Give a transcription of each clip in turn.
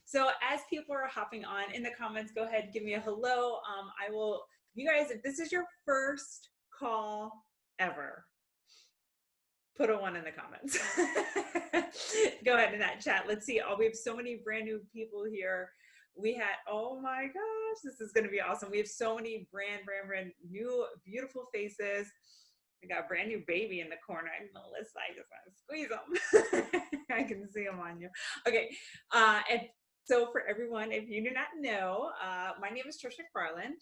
So as people are hopping on in the comments, go ahead, give me a hello. I will, you guys, if this is your first call ever, put a 1 in the comments. Go ahead in that chat. Let's see. Oh, we have so many brand new people here. We had, oh my gosh, this is going to be awesome. We have so many brand new, beautiful faces. We got a brand new baby in the corner. Melissa, I just want to squeeze them. I can see them on you. Okay. And so for everyone, if you do not know, my name is Trisha McFarland,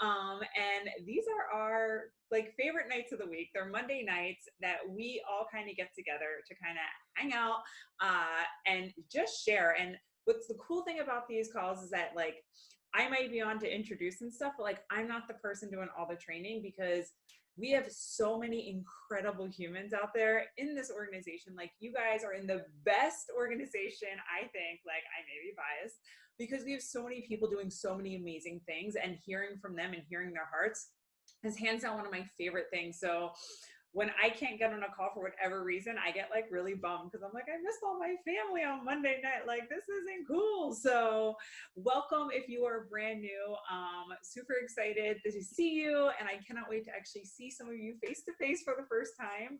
and these are our like favorite nights of the week. They're Monday nights that we all kind of get together to kind of hang out and just share. And what's the cool thing about these calls is that like I might be on to introduce and stuff, but like I'm not the person doing all the training because we have so many incredible humans out there in this organization. Like you guys are in the best organization, I think. Like I may be biased because we have so many people doing so many amazing things, and hearing from them and hearing their hearts is hands down one of my favorite things. So when I can't get on a call for whatever reason, I get like really bummed because I'm like, I missed all my family on Monday night. Like, this isn't cool. So welcome if you are brand new. Super excited to see you. And I cannot wait to actually see some of you face to face for the first time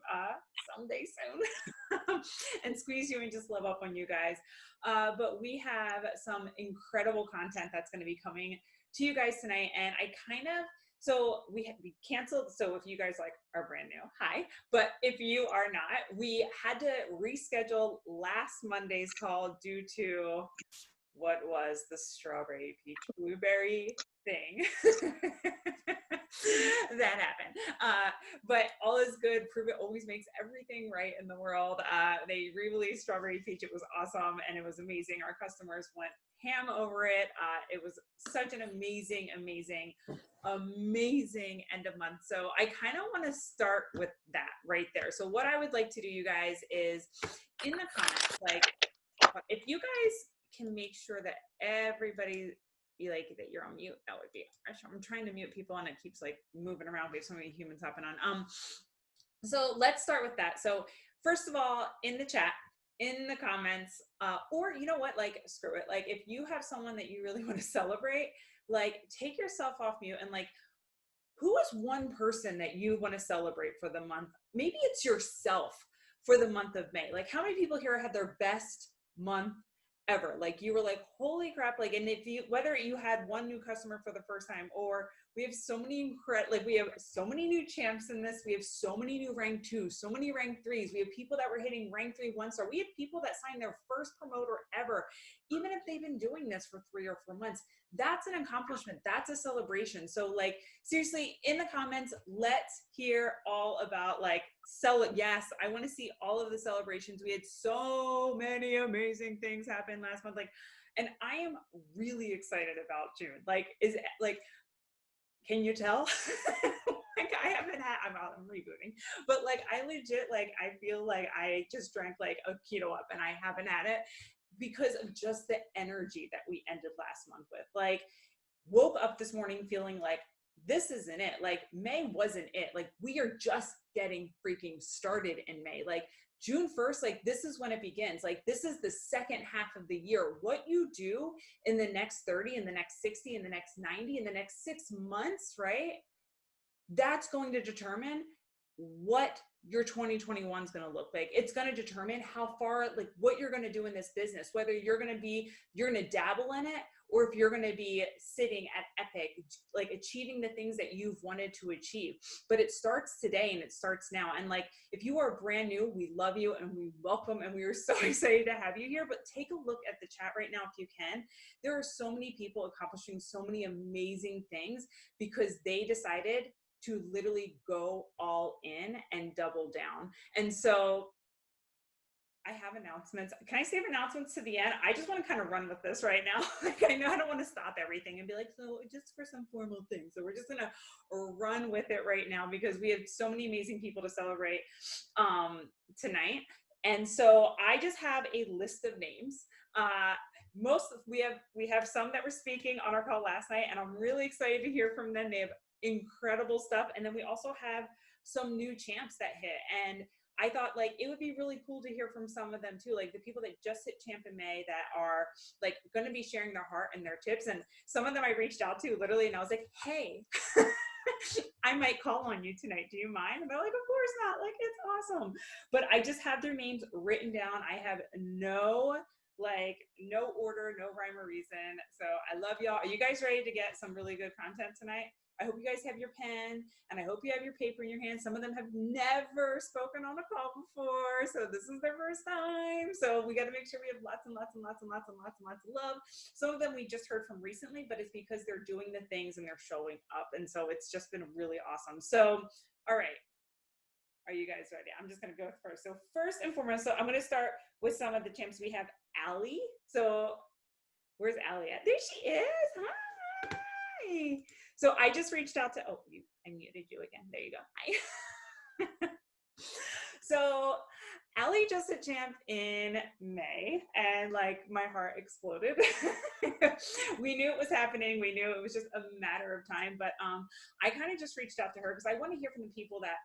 someday soon and squeeze you and just love up on you guys. But we have some incredible content that's going to be coming to you guys tonight. And I kind of, so we canceled. So if you guys like are brand new, hi. But if you are not, we had to reschedule last Monday's call due to what was the strawberry peach blueberry thing that happened. But all is good. Prove It always makes everything right in the world. They re-released strawberry peach. It was awesome and it was amazing. Our customers went ham over it. It was such an amazing end of month. So I kind of want to start with that right there. So what I would like to do, you guys, is in the comments, like if you guys can make sure that everybody like that you're on mute, that would be awesome. I'm trying to mute people and it keeps like moving around. We have so many humans hopping on. So let's start with that. So first of all, in the chat, in the comments, or you know what, like screw it. Like if you have someone that you really want to celebrate, like take yourself off mute and like, who is one person that you want to celebrate for the month? Maybe it's yourself for the month of May. Like how many people here had their best month ever? Like you were like, holy crap. Like, and if you, whether you had one new customer for the first time, or we have so many like we have so many new champs in this. We have so many new rank 2s, so many rank 3s. We have people that were hitting rank 3 1-star. We have people that signed their first promoter ever, even if they've been doing this for 3 or 4 months. That's an accomplishment. That's a celebration. So like seriously, in the comments, let's hear all about like yes, I want to see all of the celebrations. We had so many amazing things happen last month. Like, and I am really excited about June. Like, can you tell? Like I haven't had, I'm rebooting, but like I legit, like I feel like I just drank like a keto up and I haven't had it because of just the energy that we ended last month with. Like woke up this morning feeling like this isn't it. Like May wasn't it. Like we are just getting freaking started in May. Like June 1st, like this is when it begins. Like this is the second half of the year. What you do in the next 30, in the next 60, in the next 90, in the next 6 months, right? That's going to determine what your 2021 is going to look like. It's going to determine how far, like what you're going to do in this business, whether you're going to dabble in it, or if you're going to be sitting at Epic, like achieving the things that you've wanted to achieve. But it starts today and it starts now. And like, if you are brand new, we love you and we welcome, and we are so excited to have you here. But take a look at the chat right now if you can. There are so many people accomplishing so many amazing things because they decided to literally go all in and double down. And so I have announcements. Can I save announcements to the end? I just want to kind of run with this right now. Like I know I don't want to stop everything and be like, so just for some formal things. So we're just going to run with it right now because we have so many amazing people to celebrate tonight. And so I just have a list of names. We have some that were speaking on our call last night, and I'm really excited to hear from them. They have incredible stuff. And then we also have some new champs that hit. And I thought like it would be really cool to hear from some of them too, like the people that just hit champ in May that are like going to be sharing their heart and their tips. And some of them I reached out to literally, and I was like, hey, I might call on you tonight. Do you mind? And they're like, of course not. Like, it's awesome. But I just have their names written down. I have no order, no rhyme or reason. So I love y'all. Are you guys ready to get some really good content tonight? I hope you guys have your pen and I hope you have your paper in your hand. Some of them have never spoken on a call before, so this is their first time. So we got to make sure we have lots and lots and lots and lots and lots and lots of love. Some of them we just heard from recently, but it's because they're doing the things and they're showing up. And so it's just been really awesome. So, all right. Are you guys ready? I'm just going to go first. So first and foremost, so I'm going to start with some of the champs. We have Allie. So where's Allie at? There she is. Hi. So I just reached out to, I muted you again. There you go. Hi. So Allie just hit champ in May and like my heart exploded. We knew it was happening. We knew it was just a matter of time. But I kind of just reached out to her because I want to hear from the people that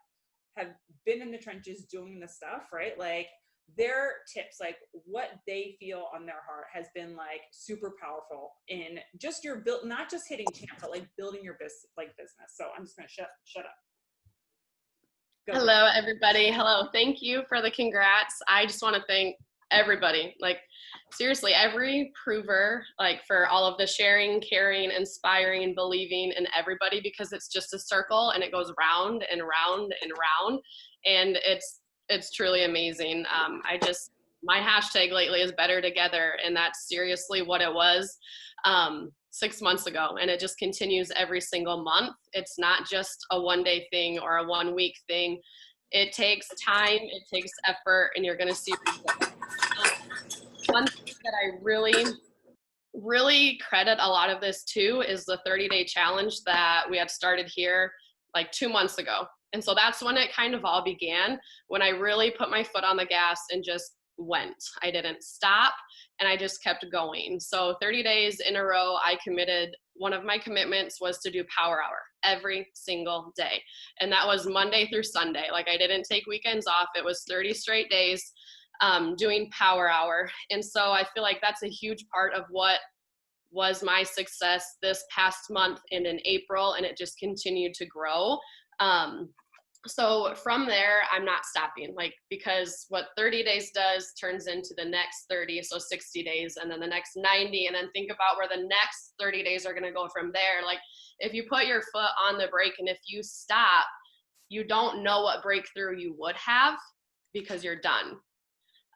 have been in the trenches doing the stuff, right? Like their tips, like what they feel on their heart has been like super powerful in just your build, not just hitting champ, but like building your business. So I'm just gonna shut up. Go. Hello, everybody. Hello. Thank you for the congrats. I just want to thank everybody. Like seriously, every prover, like for all of the sharing, caring, inspiring, and believing in everybody, because it's just a circle and it goes round and round and round. And it's truly amazing. My hashtag lately is better together. And that's seriously what it was 6 months ago. And it just continues every single month. It's not just a one-day thing or a one-week thing. It takes time, it takes effort, and you're going to see results. One thing that I really credit a lot of this to is the 30-day challenge that we had started here like 2 months ago. And so that's when it kind of all began, when I really put my foot on the gas and just went. I didn't stop and I just kept going. So 30 days in a row, I committed. One of my commitments was to do Power Hour every single day. And that was Monday through Sunday. Like I didn't take weekends off. It was 30 straight days doing Power Hour. And so I feel like that's a huge part of what was my success this past month and in April, and it just continued to grow. So from there, I'm not stopping, like, because what 30 days does turns into the next 30, so 60 days, and then the next 90, and then think about where the next 30 days are going to go from there. Like, if you put your foot on the brake and if you stop, you don't know what breakthrough you would have because you're done.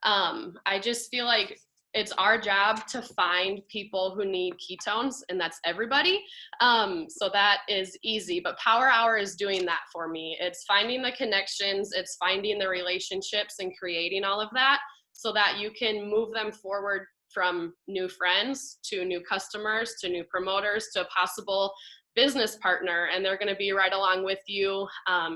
I just feel like it's our job to find people who need ketones, and that's everybody. So that is easy, but Power Hour is doing that for me. It's finding the connections, it's finding the relationships and creating all of that so that you can move them forward from new friends to new customers to new promoters to a possible business partner, and they're going to be right along with you.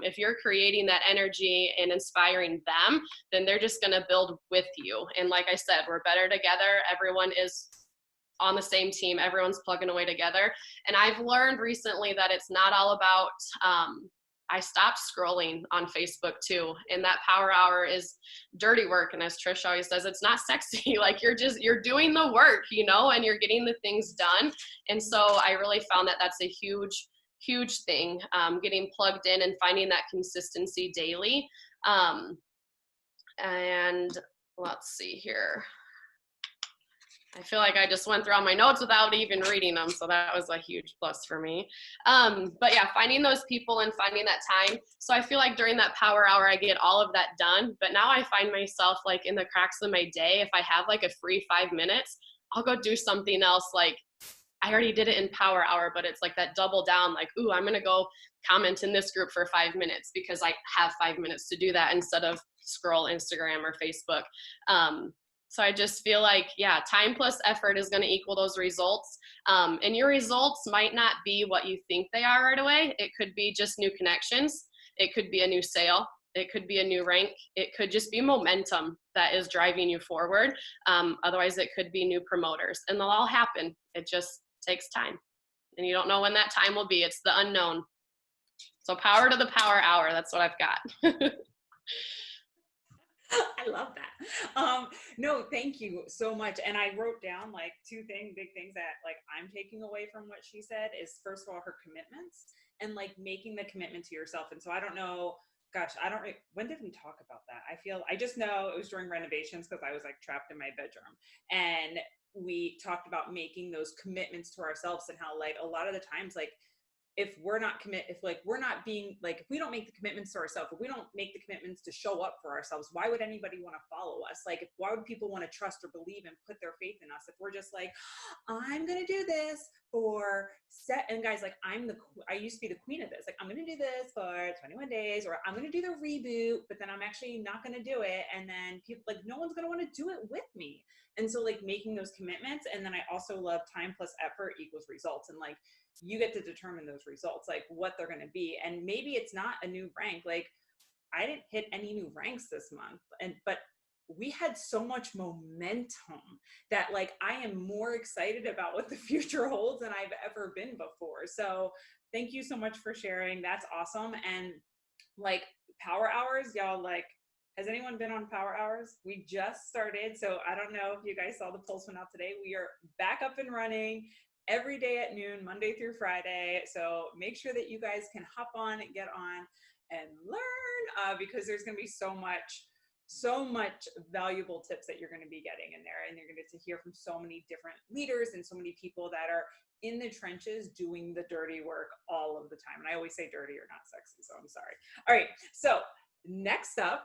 If you're creating that energy and inspiring them, then they're just going to build with you. And like I said, we're better together. Everyone is on the same team. Everyone's plugging away together. And I've learned recently that it's not all about, I stopped scrolling on Facebook too. And that Power Hour is dirty work. And as Trish always says, it's not sexy. Like you're doing the work, you know, and you're getting the things done. And so I really found that that's a huge thing, getting plugged in and finding that consistency daily. And let's see here. I feel like I just went through all my notes without even reading them, so that was a huge plus for me. But yeah, finding those people and finding that time. So I feel like during that Power Hour, I get all of that done, but now I find myself like in the cracks of my day, if I have like a free 5 minutes, I'll go do something else. Like I already did it in Power Hour, but it's like that double down, like, ooh, I'm gonna go comment in this group for 5 minutes because I have 5 minutes to do that instead of scroll Instagram or Facebook. So I just feel like, yeah, time plus effort is going to equal those results. And your results might not be what you think they are right away. It could be just new connections. It could be a new sale. It could be a new rank. It could just be momentum that is driving you forward. Otherwise, it could be new promoters. And they'll all happen. It just takes time. And you don't know when that time will be. It's the unknown. So power to the Power Hour. That's what I've got. I love that. No, thank you so much. And I wrote down like big things that like I'm taking away from what she said is first of all, her commitments and like making the commitment to yourself. And so I don't know, gosh, when did we talk about that? I just know it was during renovations because I was like trapped in my bedroom. And we talked about making those commitments to ourselves and how like a lot of the times, like, if we don't make the commitments to ourselves, if we don't make the commitments to show up for ourselves, why would anybody want to follow us? Like, why would people want to trust or believe and put their faith in us if we're just like, I'm gonna do this for set and guys, like I used to be the queen of this. Like, I'm gonna do this for 21 days, or I'm gonna do the reboot, but then I'm actually not gonna do it. And then people like no one's gonna want to do it with me. And so like making those commitments, and then I also love time plus effort equals results. And like you get to determine those results, like what they're going to be. And maybe it's not a new rank. Like I didn't hit any new ranks this month, but we had so much momentum that like I am more excited about what the future holds than I've ever been before. So thank you so much for sharing. That's awesome. And like power hours, y'all, like, has anyone been on power hours? We just started. So I don't know if you guys saw the pulse went out today. We are back up and running every day at noon, Monday through Friday. So make sure that you guys can hop on and get on and learn because there's going to be so much valuable tips that you're going to be getting in there. And you're going to get to hear from so many different leaders and so many people that are in the trenches doing the dirty work all of the time. And I always say dirty or not sexy, so I'm sorry. All right, so next up,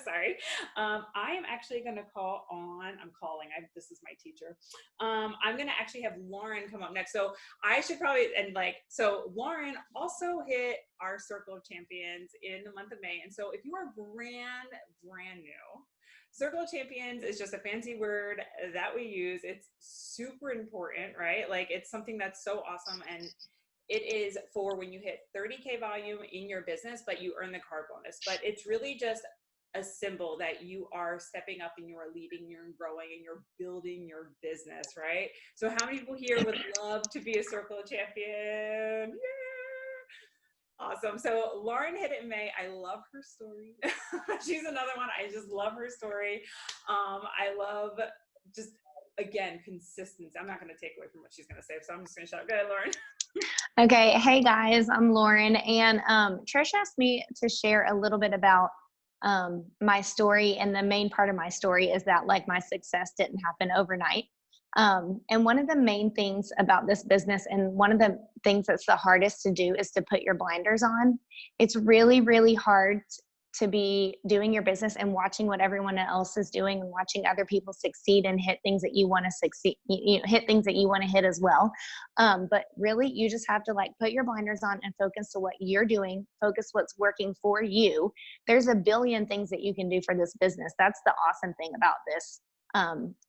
sorry, I am actually going to this is my teacher. I'm going to actually have Lauren come up next. So I should probably, so Lauren also hit our Circle of Champions in the month of May. And so if you are brand new, Circle of Champions is just a fancy word that we use. It's super important, right? Like it's something that's so awesome. And it is for when you hit 30K volume in your business, but you earn the car bonus. But it's really just a symbol that you are stepping up and you are leading, you're growing, and you're building your business, right? So how many people here would love to be a Circle of Champion? Yeah. Awesome. So Lauren hit it in May. I love her story. She's another one. I just love her story. I love just, again, consistency. I'm not going to take away from what she's going to say, so I'm just going to shout. Go ahead, Lauren. Okay. Hey guys, I'm Lauren, and Trish asked me to share a little bit about my story, and the main part of my story is that like my success didn't happen overnight. And one of the main things about this business, and one of the things that's the hardest to do, is to put your blinders on. It's really, really hard to be doing your business and watching what everyone else is doing and watching other people succeed and hit things that you want to succeed, hit things that you want to hit as well. But really, you just have to like put your blinders on and focus to what you're doing, focus what's working for you. There's a billion things that you can do for this business. That's the awesome thing about this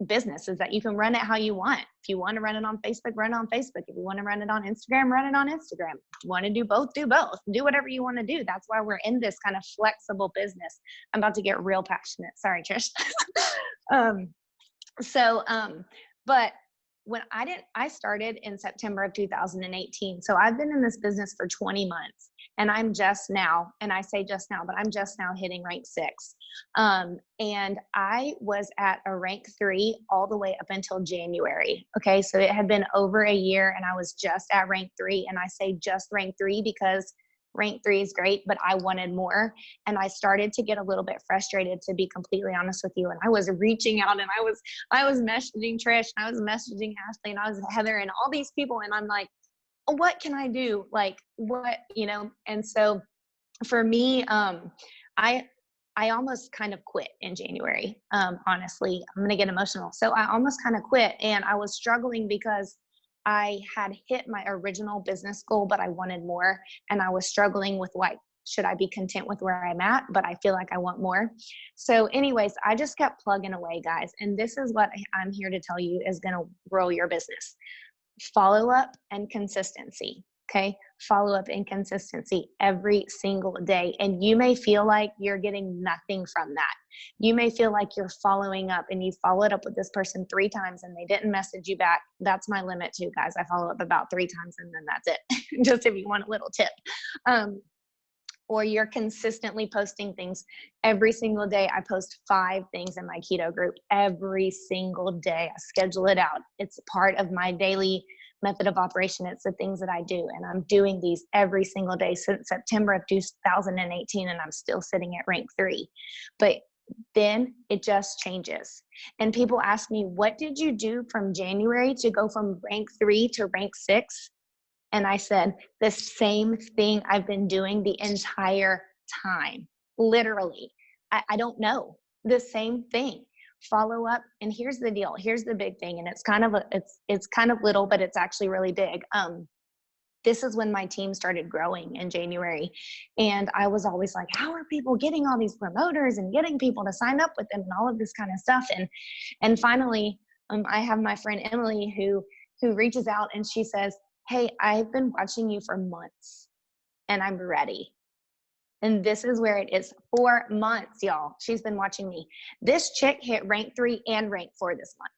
business, is that you can run it how you want. If you want to run it on Facebook, run it on Facebook. If you want to run it on Instagram, run it on Instagram. If you want to do both, do both. Do whatever you want to do. That's why we're in this kind of flexible business. I'm about to get real passionate. Sorry, Trish. But when I started in September of 2018. So I've been in this business for 20 months, and I'm just now, and I say just now, but I'm just now hitting rank 6. And I was at a rank 3 all the way up until January. Okay. So it had been over a year and I was just at rank 3. And I say just rank 3 because rank 3 is great, but I wanted more. And I started to get a little bit frustrated, to be completely honest with you. And I was reaching out, and I was messaging Trish, and I was messaging Ashley, and I was Heather, and all these people. And I'm like, oh, what can I do? Like what, And so for me, I almost kind of quit in January. Honestly, I'm going to get emotional. So I almost kind of quit, and I was struggling because I had hit my original business goal, but I wanted more. And I was struggling with like, should I be content with where I'm at? But I feel like I want more. So anyways, I just kept plugging away, guys. And this is what I'm here to tell you is going to grow your business. Follow up and consistency. Okay. Follow up and consistency every single day. And you may feel like you're getting nothing from that. You may feel like you're following up, and you followed up with this person 3 times and they didn't message you back. That's my limit too, guys. I follow up about 3 times and then that's it. Just if you want a little tip. or you're consistently posting things every single day. I post 5 things in my keto group every single day. I schedule it out. It's part of my daily method of operation. It's the things that I do. And I'm doing these every single day since September of 2018. And I'm still sitting at rank 3. But then it just changes. And people ask me, what did you do from January to go from rank 3 to rank 6? And I said, the same thing I've been doing the entire time. Literally. I don't know. The same thing. Follow up. And here's the deal. Here's the big thing. And it's kind of it's kind of little, but it's actually really big. This is when my team started growing in January. And I was always like, how are people getting all these promoters and getting people to sign up with them and all of this kind of stuff? And finally, I have my friend Emily who reaches out and she says, hey, I've been watching you for months and I'm ready. And this is where it is. 4 months, y'all. She's been watching me. This chick hit rank 3 and rank 4 this month.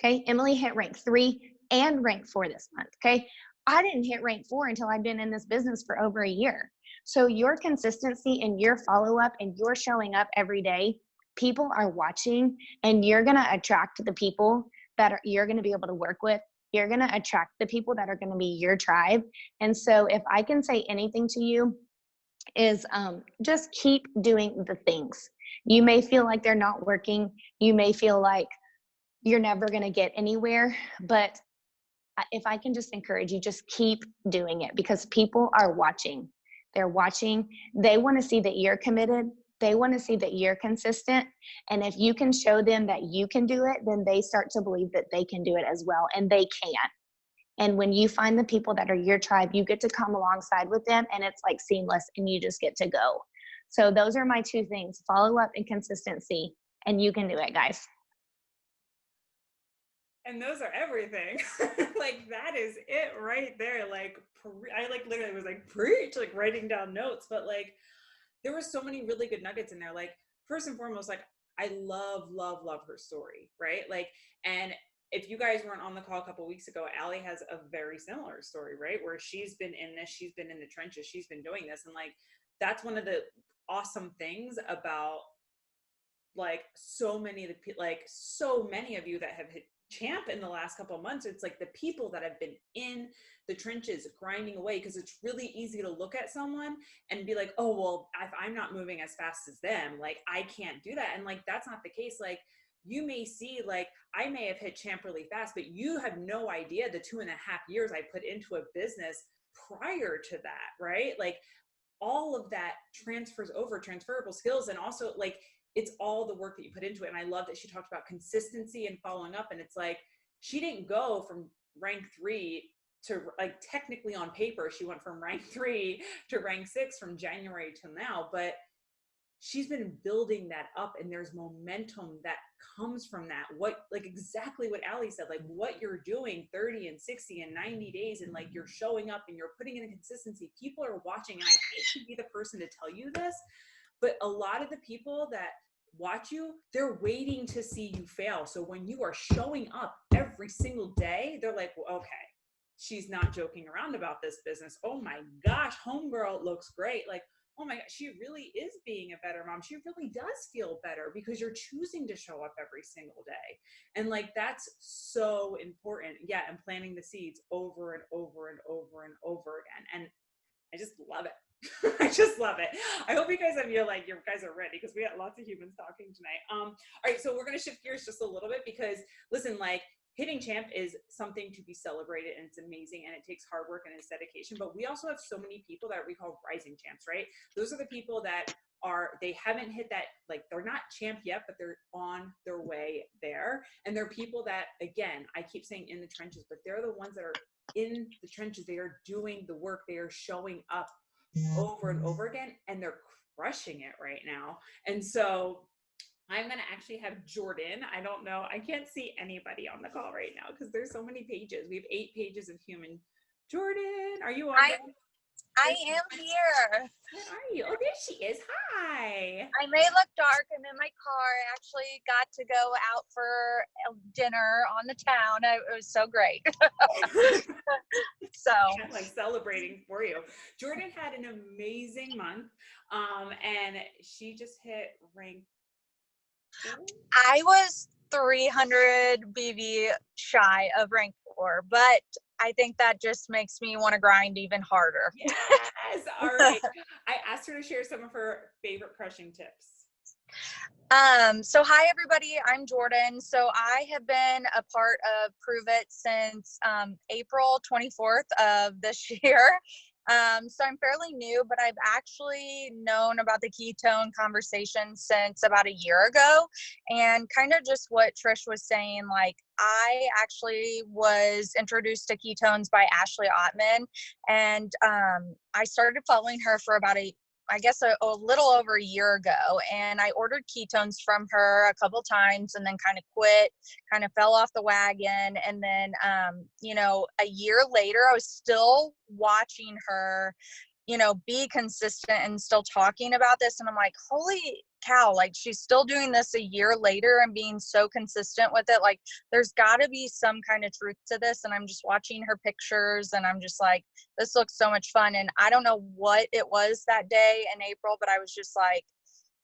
Okay. Emily hit rank 3 and rank 4 this month. Okay. I didn't hit rank 4 until I've been in this business for over a year. So your consistency and your follow-up and your showing up every day, people are watching, and you're going to attract the people that you're going to be able to work with. You're going to attract the people that are going to be your tribe. And so if I can say anything to you is just keep doing the things. You may feel like they're not working. You may feel like you're never going to get anywhere, but if I can just encourage you, just keep doing it, because people are watching. They're watching. They want to see that you're committed. They want to see that you're consistent. And if you can show them that you can do it, then they start to believe that they can do it as well. And they can. And when you find the people that are your tribe, you get to come alongside with them, and it's like seamless, and you just get to go. So those are my 2 things: follow up and consistency. And you can do it, guys. And those are everything. Like, that is it right there. Like, I like literally was like, preach, like writing down notes. But like, there were so many really good nuggets in there. Like, first and foremost, like, I love her story, right? Like, and if you guys weren't on the call a couple of weeks ago, Allie has a very similar story, right? Where she's been in this, she's been in the trenches, she's been doing this. And like, that's one of the awesome things about like so many of you that have hit champ in the last couple of months. It's like the people that have been in the trenches grinding away, because it's really easy to look at someone and be like, oh, well, if I'm not moving as fast as them, like I can't do that. And like, that's not the case. Like, you may see, like, I may have hit champ really fast, but you have no idea the 2.5 years I put into a business prior to that, right? Like, all of that transfers over, transferable skills. And also, like, it's all the work that you put into it. And I love that she talked about consistency and following up. And it's like, she didn't go from rank 3 to, like, technically on paper, she went from rank 3 to rank 6 from January till now, but she's been building that up, and there's momentum that comes from that. What, like, exactly what Allie said, like what you're doing 30 and 60 and 90 days, and like, you're showing up and you're putting in a consistency. People are watching. And I hate to be the person to tell you this, but a lot of the people that watch you, they're waiting to see you fail. So when you are showing up every single day, they're like, well, okay, she's not joking around about this business. Oh my gosh, homegirl looks great. Like, oh my God, she really is being a better mom. She really does feel better because you're choosing to show up every single day. And like, that's so important. Yeah. And planting the seeds over and over and over and over again. And I just love it. I just love it. I hope you guys you guys are ready, because we got lots of humans talking tonight. All right, so we're going to shift gears just a little bit, because listen, like, hitting champ is something to be celebrated, and it's amazing, and it takes hard work and it's dedication. But we also have so many people that we call rising champs, right? Those are the people that they haven't hit that, like, they're not champ yet, but they're on their way there. And they're people that, again, I keep saying in the trenches, but they're the ones that are in the trenches. They are doing the work. They are showing up over and over again, and they're crushing it right now. And so I'm going to actually have Jordan. I don't know. I can't see anybody on the call right now because there's so many pages. We have 8 pages of human. Jordan, are you on? I am here. Where are you? Oh, there she is. Hi. I may look dark. I'm in my car. I actually got to go out for dinner on the town. It was so great. So I'm like celebrating for you. Jordan had an amazing month. And she just hit rank 4. I was 300 BV shy of rank 4, but I think that just makes me want to grind even harder. Yes. All right. I asked her to share some of her favorite crushing tips. So hi everybody, I'm Jordan. So I have been a part of Prove It since April 24th of this year. So I'm fairly new, but I've actually known about the ketone conversation since about a year ago. And kind of just what Trish was saying, like I actually was introduced to ketones by Ashley Ottman, and I started following her for about a little over a year ago, and I ordered ketones from her a couple times and then kind of quit, kind of fell off the wagon. And then, a year later, I was still watching her, be consistent and still talking about this. And I'm like, holy cow, like she's still doing this a year later and being so consistent with it. Like there's got to be some kind of truth to this. And I'm just watching her pictures and I'm just like, this looks so much fun. And I don't know what it was that day in April, but I was just like,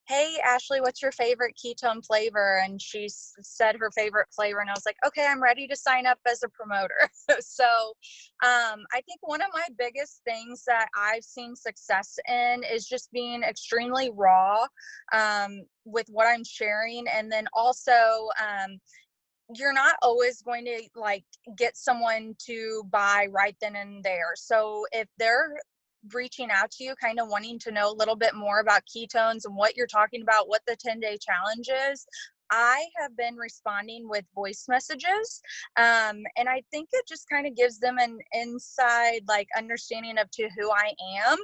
hey, Ashley, what's your favorite ketone flavor? And she said her favorite flavor. And I was like, okay, I'm ready to sign up as a promoter. So I think one of my biggest things that I've seen success in is just being extremely raw with what I'm sharing. And then also, you're not always going to like get someone to buy right then and there. So if they're reaching out to you, kind of wanting to know a little bit more about ketones and what you're talking about, what the 10-day challenge is, I have been responding with voice messages. And I think it just kind of gives them an inside like understanding of to who I am.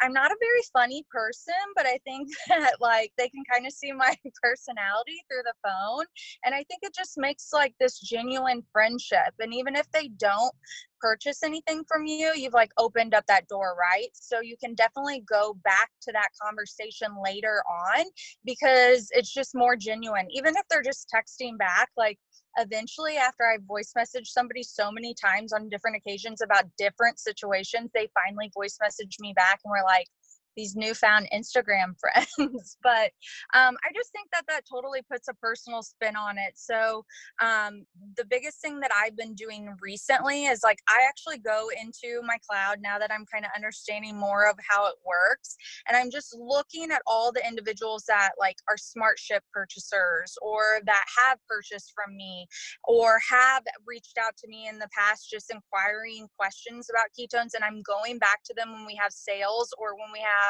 I'm not a very funny person, but I think that like they can kind of see my personality through the phone. And I think it just makes like this genuine friendship. And even if they don't purchase anything from you, you've like opened up that door, right? So you can definitely go back to that conversation later on because it's just more genuine. Even if they're just texting back, like eventually after I voice messaged somebody so many times on different occasions about different situations, they finally voice messaged me back and were like, these newfound Instagram friends. But I just think that that totally puts a personal spin on it. So the biggest thing that I've been doing recently is like I actually go into my cloud now that I'm kind of understanding more of how it works, and I'm just looking at all the individuals that like are smart ship purchasers or that have purchased from me or have reached out to me in the past just inquiring questions about ketones, and I'm going back to them when we have sales or when we have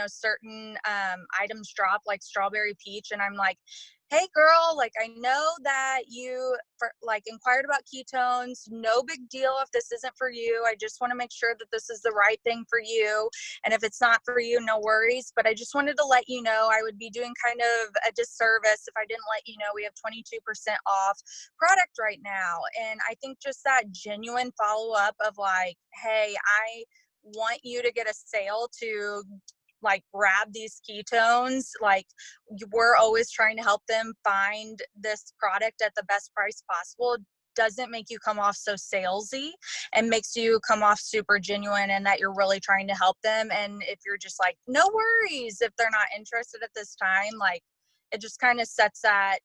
certain items drop like strawberry peach, and I'm like, hey girl, like I know that you inquired about ketones. No big deal if this isn't for you. I just want to make sure that this is the right thing for you, and if it's not for you, no worries, but I just wanted to let you know I would be doing kind of a disservice if I didn't let you know we have 22% off product right now. And I think just that genuine follow-up of like, hey, I want you to get a sale to like grab these ketones. Like we're always trying to help them find this product at the best price possible. Doesn't make you come off so salesy and makes you come off super genuine and that you're really trying to help them. And if you're just like, no worries if they're not interested at this time, like it just kind of sets that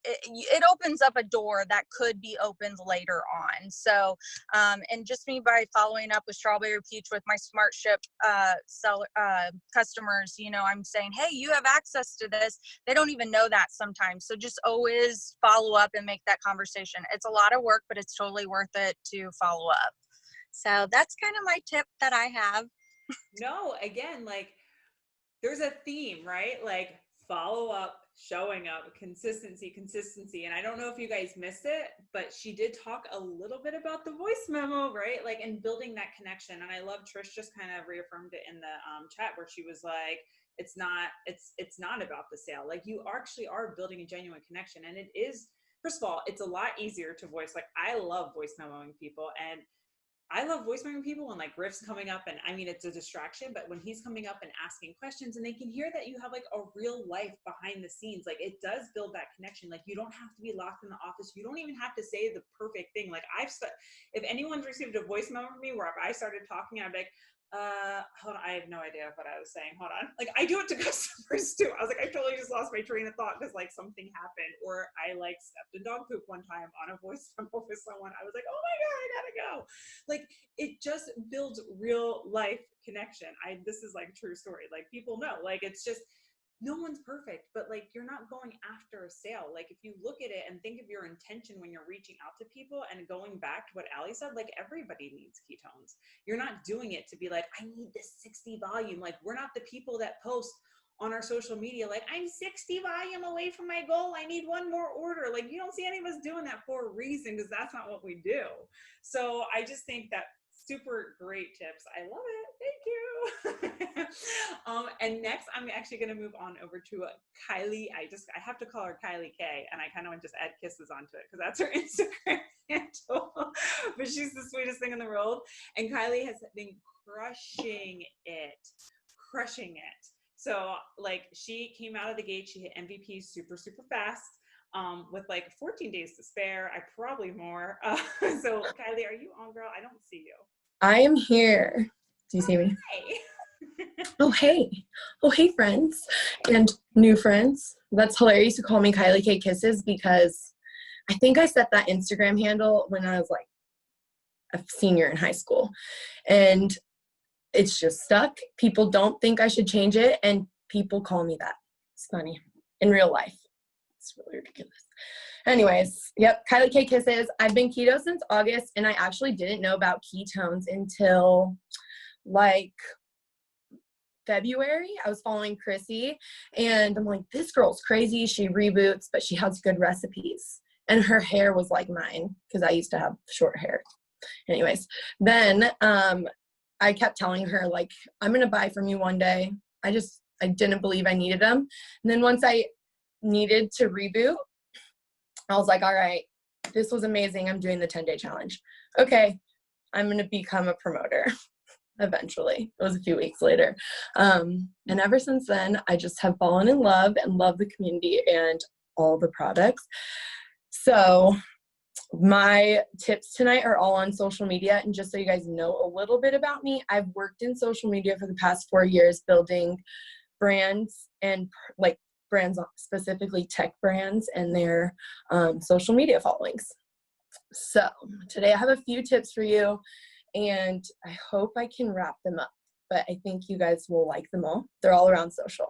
it opens up a door that could be opened later on. So, and just me by following up with Strawberry Peach with my Smart Ship customers, I'm saying, hey, you have access to this. They don't even know that sometimes. So just always follow up and make that conversation. It's a lot of work, but it's totally worth it to follow up. So that's kind of my tip that I have. No, again, like there's a theme, right? Like follow up, showing up, consistency. And I don't know if you guys missed it, but she did talk a little bit about the voice memo, right? Like, and building that connection. And I love Trish just kind of reaffirmed it in the chat where she was like, it's not about the sale. Like you actually are building a genuine connection. And it is, first of all, it's a lot easier to voice. Like I love voice memoing people. And I love voice memos people when like Griff's coming up, and I mean, it's a distraction, but when he's coming up and asking questions and they can hear that you have like a real life behind the scenes, like it does build that connection. Like you don't have to be locked in the office. You don't even have to say the perfect thing. Like if anyone's received a voice memo from me where I started talking, I'd be like, hold on, I have no idea what I was saying. Hold on. Like I do it to customers too. I was like, I totally just lost my train of thought because like something happened, or I like stepped in dog poop one time on a voice memo with someone. I was like, oh my God, I gotta go. Like it just builds real life connection. This is like true story. Like people know, like it's just, no one's perfect, but like you're not going after a sale. Like if you look at it and think of your intention when you're reaching out to people, and going back to what Ali said, like everybody needs ketones. You're not doing it to be like, I need this 60 volume. Like we're not the people that post on our social media like, I'm 60 volume away from my goal, I need one more order. Like you don't see any of us doing that for a reason, because that's not what we do. So I just think that super great tips. I love it. Thank you. And next, I'm actually going to move on over to Kylie. I have to call her Kylie K, and I kind of want to just add kisses onto it because that's her Instagram handle. But she's the sweetest thing in the world. And Kylie has been crushing it. So like she came out of the gate, she hit MVP super, super fast. With like 14 days to spare, I probably more. So Kylie, are you on, girl? I don't see you. I am here. Do you see me? Oh, hey. Oh, hey, friends and new friends. That's hilarious to call me Kylie K Kisses, because I think I set that Instagram handle when I was like a senior in high school, and it's just stuck. People don't think I should change it, and people call me that. It's funny. In real life, it's really ridiculous. Anyways, yep, Kylie K Kisses. I've been keto since August, and I actually didn't know about ketones until like February. I was following Chrissy, and I'm like, this girl's crazy. She reboots, but she has good recipes. And her hair was like mine, because I used to have short hair. Anyways, then I kept telling her, like, I'm going to buy from you one day. I didn't believe I needed them. And then once I needed to reboot, I was like, all right, this was amazing. I'm doing the 10-day challenge. Okay, I'm going to become a promoter eventually. It was a few weeks later. And ever since then, I just have fallen in love and love the community and all the products. So my tips tonight are all on social media. And just so you guys know a little bit about me, I've worked in social media for the past 4 years, building brands and like brands, specifically tech brands, and their social media followings. So today I have a few tips for you, and I hope I can wrap them up, but I think you guys will like them all. They're all around social.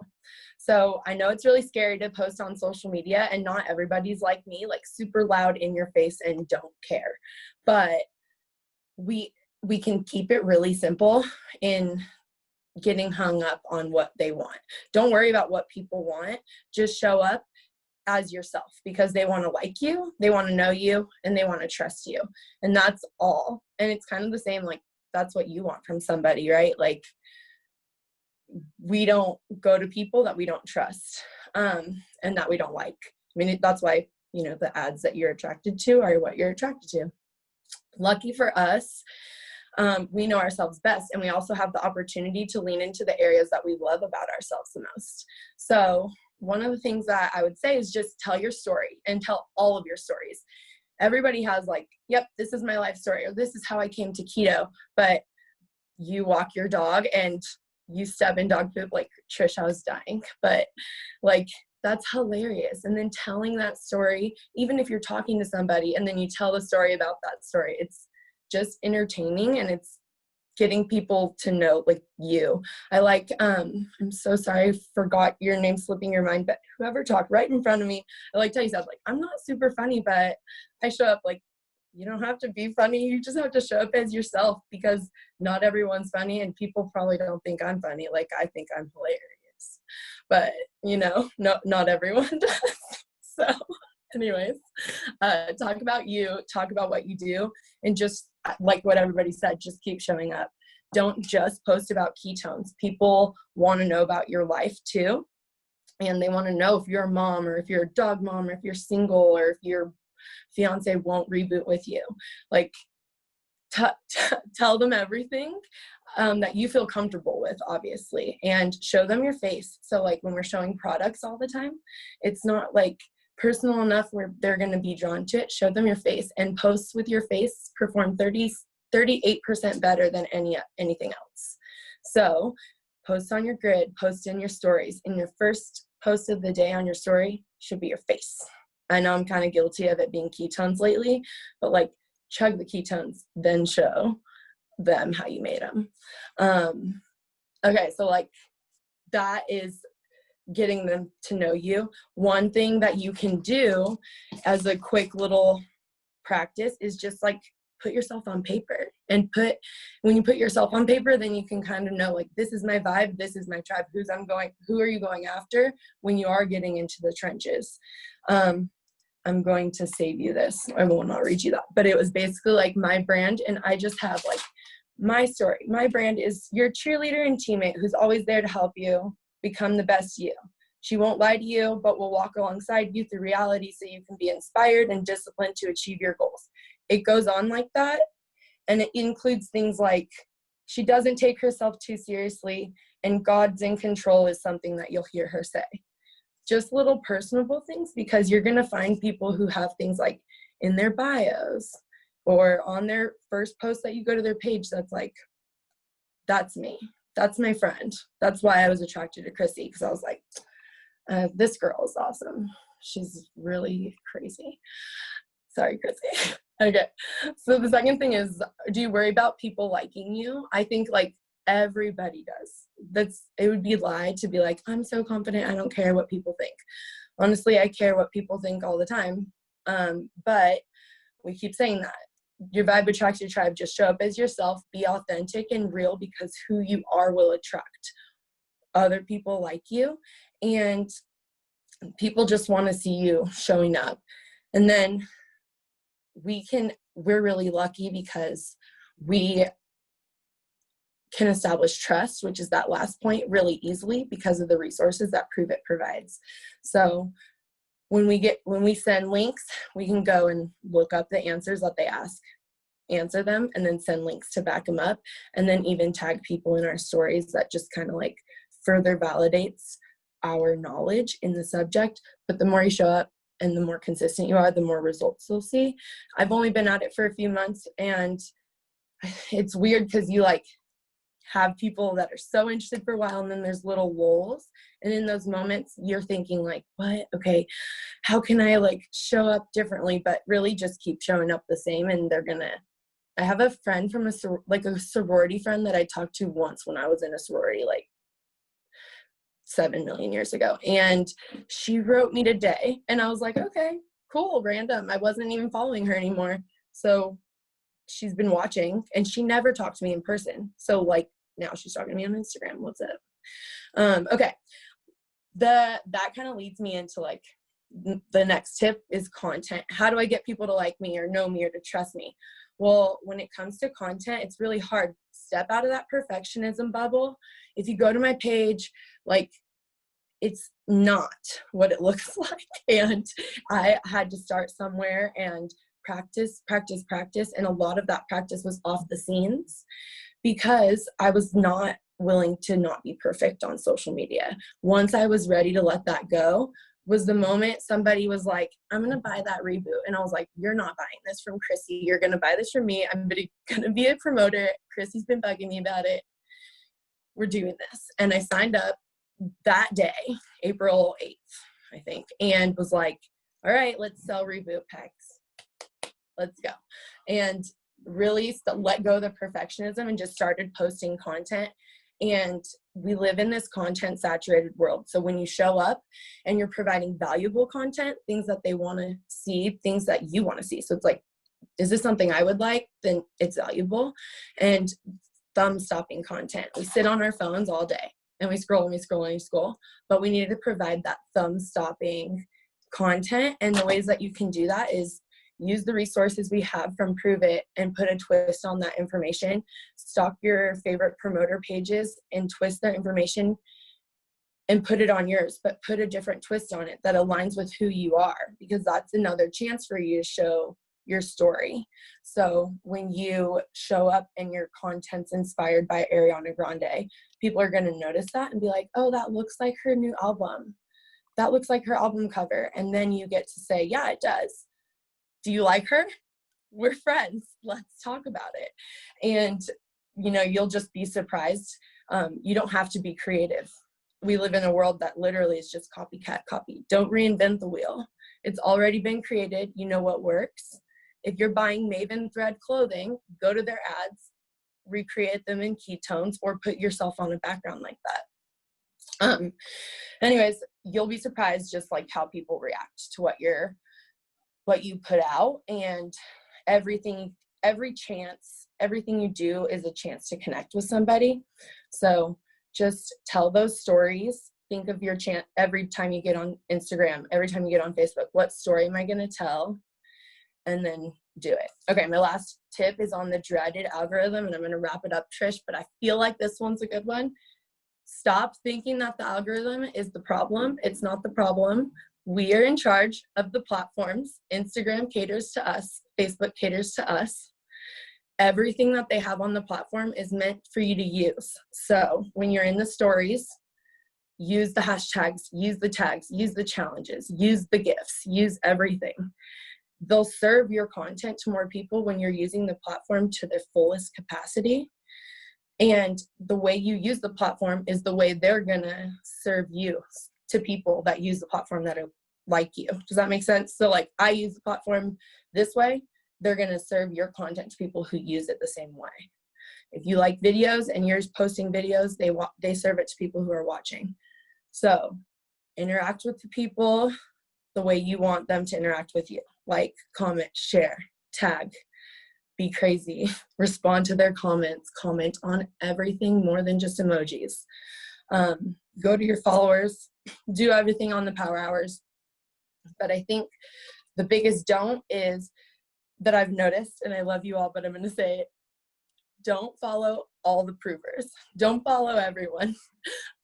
So I know it's really scary to post on social media, and not everybody's like me, like super loud in your face and don't care. But we can keep it really simple in getting hung up on what they want. Don't worry about what people want. Just show up as yourself, because they want to like you, they want to know you, and they want to trust you. And that's all. And it's kind of the same, like that's what you want from somebody, right? Like we don't go to people that we don't trust and that we don't like. I mean, that's why, you know, the ads that you're attracted to are what you're attracted to. Lucky for us, we know ourselves best, and we also have the opportunity to lean into the areas that we love about ourselves the most. So one of the things that I would say is just tell your story, and tell all of your stories. Everybody has like, yep, this is my life story, or this is how I came to keto, but you walk your dog and you step in dog poop, like Trish, I was dying, but like, that's hilarious. And then telling that story, even if you're talking to somebody and then you tell the story about that story, it's just entertaining, and it's getting people to know like you. I like, I'm so sorry, I forgot your name slipping your mind, but whoever talked right in front of me, I like tell you stuff like, I'm not super funny, but I show up. Like, you don't have to be funny. You just have to show up as yourself, because not everyone's funny, and people probably don't think I'm funny. Like, I think I'm hilarious, but you know, not everyone does. So anyways, talk about you, talk about what you do, and just like what everybody said, just keep showing up. Don't just post about ketones. People want to know about your life too. And they want to know if you're a mom, or if you're a dog mom, or if you're single, or if your fiance won't reboot with you. Like, tell them everything that you feel comfortable with, obviously, and show them your face. So like when we're showing products all the time, it's not like personal enough where they're going to be drawn to it. Show them your face, and posts with your face perform 38% better than anything else. So post on your grid, post in your stories, and your first post of the day on your story should be your face. I know I'm kind of guilty of it being ketones lately, but like chug the ketones, then show them how you made them. Okay, so like that is getting them to know you. One thing that you can do as a quick little practice is just like put yourself on paper, and when you put yourself on paper, then you can kind of know like, this is my vibe, this is my tribe, who are you going after when you are getting into the trenches. I'm going to save you this. I will not read you that, but it was basically like my brand, and I just have like my story. My brand is your cheerleader and teammate who's always there to help you become the best you. She won't lie to you, but will walk alongside you through reality so you can be inspired and disciplined to achieve your goals. It goes on like that, and it includes things like she doesn't take herself too seriously, and God's in control is something that you'll hear her say. Just little personable things, because you're going to find people who have things like in their bios or on their first post that you go to their page that's like, that's me. That's my friend. That's why I was attracted to Chrissy, because I was like, this girl is awesome. She's really crazy. Sorry, Chrissy. Okay. So the second thing is, do you worry about people liking you? I think like everybody does. It would be a lie to be like, I'm so confident, I don't care what people think. Honestly, I care what people think all the time. But we keep saying that. Your vibe attracts your tribe. Just show up as yourself, be authentic and real, because who you are will attract other people like you, and people just want to see you showing up. And then we're really lucky because we can establish trust, which is that last point, really easily because of the resources that Pruvit provides. So when we send links, we can go and look up the answers that they ask, answer them, and then send links to back them up, and then even tag people in our stories. That just kind of like further validates our knowledge in the subject. But the more you show up and the more consistent you are, the more results you'll see. I've only been at it for a few months, and it's weird because you like have people that are so interested for a while, and then there's little lulls, and in those moments you're thinking like, what, okay, how can I like show up differently? But really just keep showing up the same, and I have a friend from a sorority friend that I talked to once when I was in a sorority like 7 million years ago, and she wrote me today, and I was like, okay, cool, random. I wasn't even following her anymore, so she's been watching, and she never talked to me in person. So like now she's talking to me on Instagram. What's up? Okay. That kind of leads me into like the next tip is content. How do I get people to like me or know me or to trust me? Well, when it comes to content, it's really hard. Step out of that perfectionism bubble. If you go to my page, like it's not what it looks like. And I had to start somewhere and practice. And a lot of that practice was off the scenes because I was not willing to not be perfect on social media. Once I was ready to let that go was the moment somebody was like, I'm going to buy that reboot. And I was like, you're not buying this from Chrissy. You're going to buy this from me. I'm going to be a promoter. Chrissy's been bugging me about it. We're doing this. And I signed up that day, April 8th, I think, and was like, all right, let's sell reboot packs. Let's go. And really let go of the perfectionism and just started posting content. And we live in this content saturated world. So when you show up and you're providing valuable content, things that they want to see, things that you want to see. So it's like, is this something I would like? Then it's valuable. And thumb stopping content. We sit on our phones all day and we scroll and we scroll and we scroll, but we need to provide that thumb stopping content. And the ways that you can do that is use the resources we have from Pruvit and put a twist on that information. Stalk your favorite promoter pages and twist their information and put it on yours, but put a different twist on it that aligns with who you are, because that's another chance for you to show your story. So when you show up and your content's inspired by Ariana Grande, people are going to notice that and be like, oh, that looks like her new album. That looks like her album cover. And then you get to say, yeah, it does. Do you like her? We're friends. Let's talk about it. And, you know, you'll just be surprised. You don't have to be creative. We live in a world that literally is just copycat copy. Don't reinvent the wheel. It's already been created. You know what works. If you're buying Maven Thread clothing, go to their ads, recreate them in ketones, or put yourself on a background like that. Anyways, you'll be surprised just like how people react to what you put out, and everything you do is a chance to connect with somebody. So just tell those stories. Think of your chant every time you get on Instagram, every time you get on Facebook. What story am I going to tell? And then do it. Okay, my last tip is on the dreaded algorithm, and I'm going to wrap it up, Trish, but I feel like this one's a good one. Stop thinking that the algorithm is the problem. It's not the problem. We are in charge of the platforms. Instagram caters to us. Facebook caters to us. Everything that they have on the platform is meant for you to use. So when you're in the stories, use the hashtags, use the tags, use the challenges, use the GIFs, use everything. They'll serve your content to more people when you're using the platform to their fullest capacity. And the way you use the platform is the way they're gonna serve you to people that use the platform that are like you. Does that make sense? So like I use the platform this way, they're gonna serve your content to people who use it the same way. If you like videos and you're posting videos, they serve it to people who are watching. So interact with the people the way you want them to interact with you. Like, comment, share, tag, be crazy, respond to their comments, comment on everything more than just emojis. Go to your followers, do everything on the power hours. But I think the biggest don't is that I've noticed, and I love you all, but I'm going to say it, don't follow all the provers. Don't follow everyone.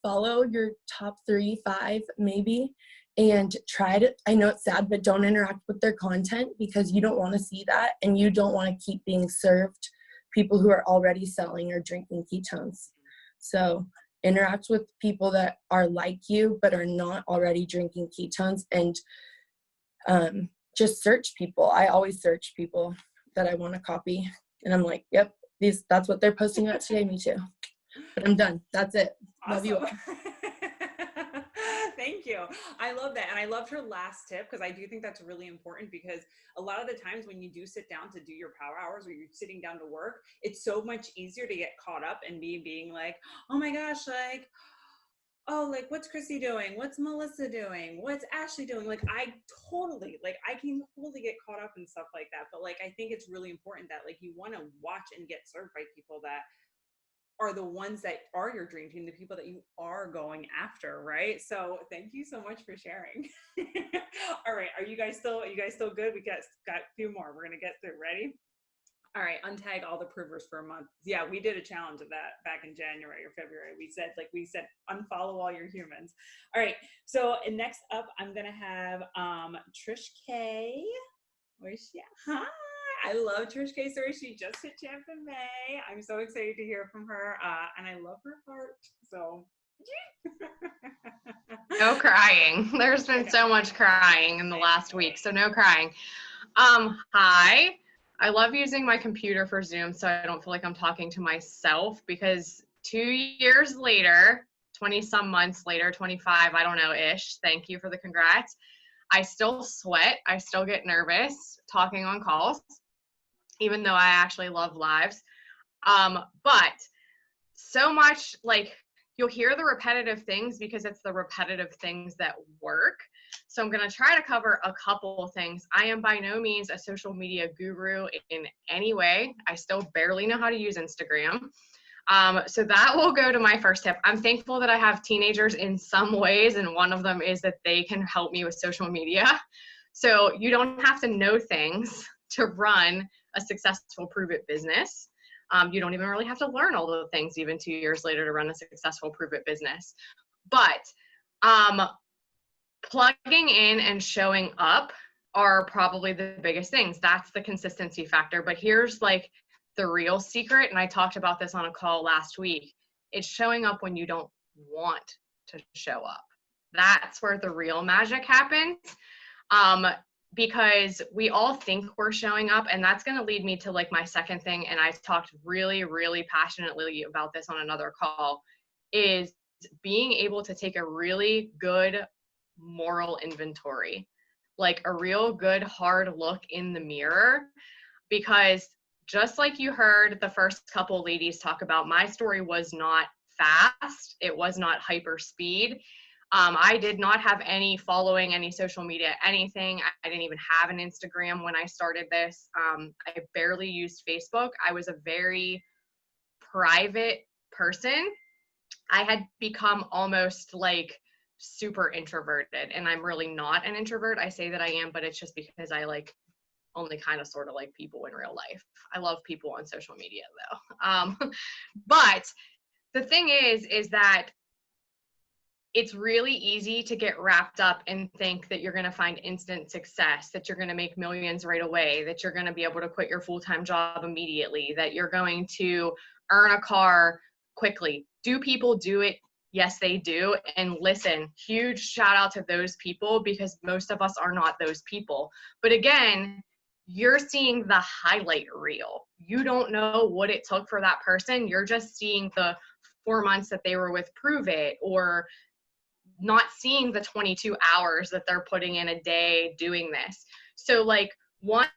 Follow your top 3, 5 maybe, and try to, I know it's sad, but don't interact with their content because you don't want to see that, and you don't want to keep being served people who are already selling or drinking ketones. So interact with people that are like you but are not already drinking ketones, and just search people. I always search people that I want to copy, and I'm like, yep, that's what they're posting about today. Me too. But I'm done. That's it. Awesome. Love you all. Thank you. I love that. And I loved her last tip because I do think that's really important, because a lot of the times when you do sit down to do your power hours or you're sitting down to work, it's so much easier to get caught up in being like, oh my gosh, like, oh, like, what's Chrissy doing? What's Melissa doing? What's Ashley doing? Like, I can totally get caught up in stuff like that. But like, I think it's really important that like you want to watch and get served by people that are the ones that are your dream team, the people that you are going after, right? So thank you so much for sharing. All right, are you guys still good? We got a few more. We're gonna get through. Ready? All right, untag all the provers for a month. Yeah, we did a challenge of that back in January or February. We said unfollow all your humans. All right, so next up, I'm gonna have Trish K. Where's she at? Hi, I love Trish K. Story. She just hit champ in May. I'm so excited to hear from her, and I love her heart. So. No crying. There's been so much crying in the last week, so no crying. Hi. I love using my computer for Zoom so I don't feel like I'm talking to myself, because 2 years later, 20 some months later, 25, I don't know ish. Thank you for the congrats. I still sweat. I still get nervous talking on calls, even though I actually love lives. But so much, like, you'll hear the repetitive things because it's the repetitive things that work. So I'm going to try to cover a couple of things. I am by no means a social media guru in any way. I still barely know how to use Instagram. So that will go to my first tip. I'm thankful that I have teenagers in some ways, and one of them is that they can help me with social media. So you don't have to know things to run a successful Prove It business. You don't even really have to learn all the things even 2 years later to run a successful Prove It business. But plugging in and showing up are probably the biggest things. That's the consistency factor. But here's like the real secret, and I talked about this on a call last week. It's showing up when you don't want to show up. That's where the real magic happens. Because we all think we're showing up, and that's going to lead me to like my second thing. And I talked really, really passionately about this on another call, is being able to take a really good moral inventory, like a real good hard look in the mirror. Because just like you heard the first couple ladies talk about, my story was not fast. It was not hyper speed. I did not have any following, any social media, anything. I didn't even have an Instagram when I started this. I barely used Facebook. I was a very private person. I had become almost like super introverted, and I'm really not an introvert. I say that I am, but it's just because I like only kind of sort of like people in real life. I love people on social media though. But the thing is that it's really easy to get wrapped up and think that you're going to find instant success, that you're going to make millions right away, that you're going to be able to quit your full-time job immediately, that you're going to earn a car quickly. Do people do it? Yes, they do. And listen, huge shout out to those people, because most of us are not those people. But again, you're seeing the highlight reel. You don't know what it took for that person. You're just seeing the 4 months that they were with Prove It, or not seeing the 22 hours that they're putting in a day doing this. So like, one,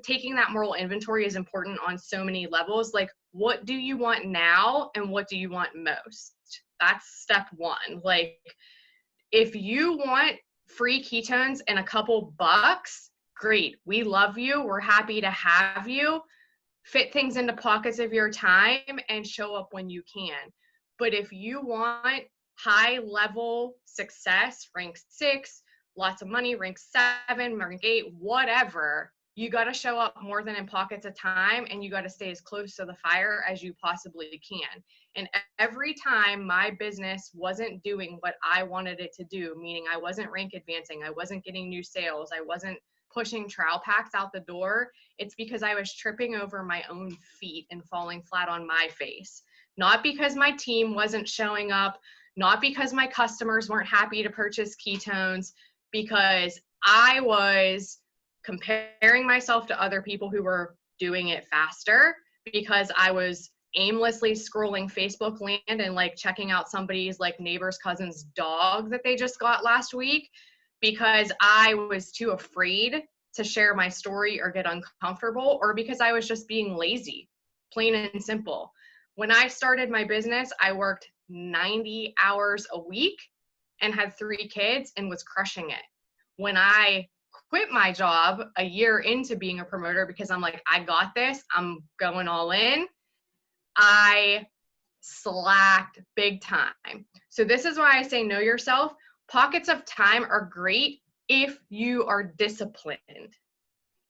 taking that moral inventory is important on so many levels. Like, what do you want now and what do you want most? That's step one. Like, if you want free ketones and a couple bucks, great. We love you. We're happy to have you. Fit things into pockets of your time and show up when you can. But if you want high level success, rank 6, lots of money, rank 7, rank 8, whatever, you got to show up more than in pockets of time, and you got to stay as close to the fire as you possibly can. And every time my business wasn't doing what I wanted it to do, meaning I wasn't rank advancing, I wasn't getting new sales, I wasn't pushing trial packs out the door, it's because I was tripping over my own feet and falling flat on my face. Not because my team wasn't showing up, not because my customers weren't happy to purchase ketones, because I was comparing myself to other people who were doing it faster, because I was aimlessly scrolling Facebook land and like checking out somebody's like neighbor's cousin's dog that they just got last week, because I was too afraid to share my story or get uncomfortable, or because I was just being lazy, plain and simple. When I started my business, I worked 90 hours a week and had 3 kids and was crushing it. When I quit my job a year into being a promoter, because I'm like, I got this, I'm going all in, I slacked big time. So this is why I say know yourself. Pockets of time are great if you are disciplined.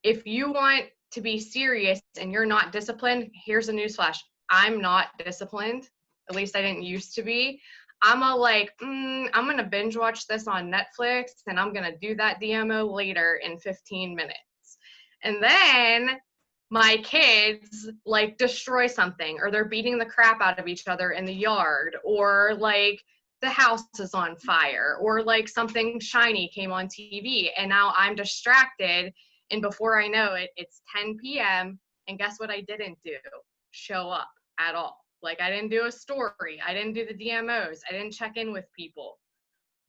If you want to be serious and you're not disciplined, here's a newsflash. I'm not disciplined. At least I didn't used to be. I'm I'm going to binge watch this on Netflix and I'm going to do that DMO later in 15 minutes. And then my kids like destroy something, or they're beating the crap out of each other in the yard, or like the house is on fire, or like something shiny came on TV and now I'm distracted. And before I know it, it's 10 p.m. And guess what I didn't do? Show up at all. Like, I didn't do a story. I didn't do the DMOs. I didn't check in with people.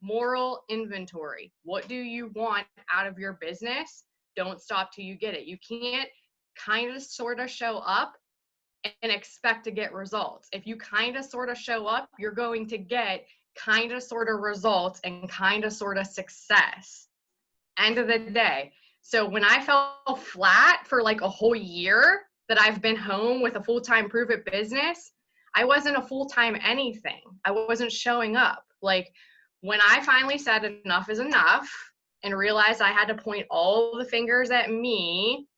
Moral inventory. What do you want out of your business? Don't stop till you get it. You can't kind of sort of show up and expect to get results. If you kind of sort of show up, you're going to get kind of sort of results and kind of sort of success. End of the day. So when I fell flat for like a whole year that I've been home with a full-time Prove It business, I wasn't a full-time anything. I wasn't showing up. Like, when I finally said enough is enough and realized I had to point all the fingers at me,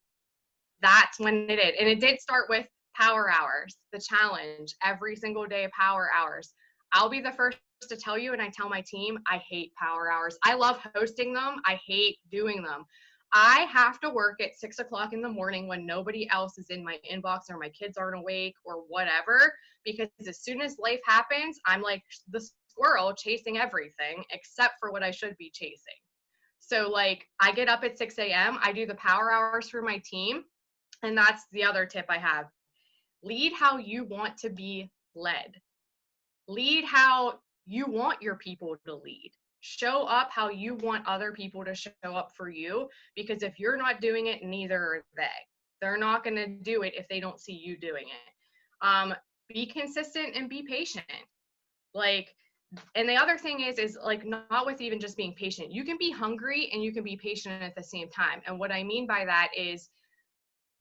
that's when it did. And it did start with power hours, the challenge, every single day, power hours. I'll be the first to tell you, and I tell my team, I hate power hours. I love hosting them. I hate doing them. I have to work at 6 o'clock in the morning when nobody else is in my inbox or my kids aren't awake or whatever, because as soon as life happens, I'm like the squirrel chasing everything except for what I should be chasing. So like I get up at 6 a.m., I do the power hours for my team. And that's the other tip I have. Lead how you want to be led. Lead how you want your people to lead. Show up how you want other people to show up for you, because if you're not doing it, neither are they. They're not going to do it if they don't see you doing it. Be consistent and be patient. Like, and the other thing is like not with even just being patient. You can be hungry and you can be patient at the same time. And what I mean by that is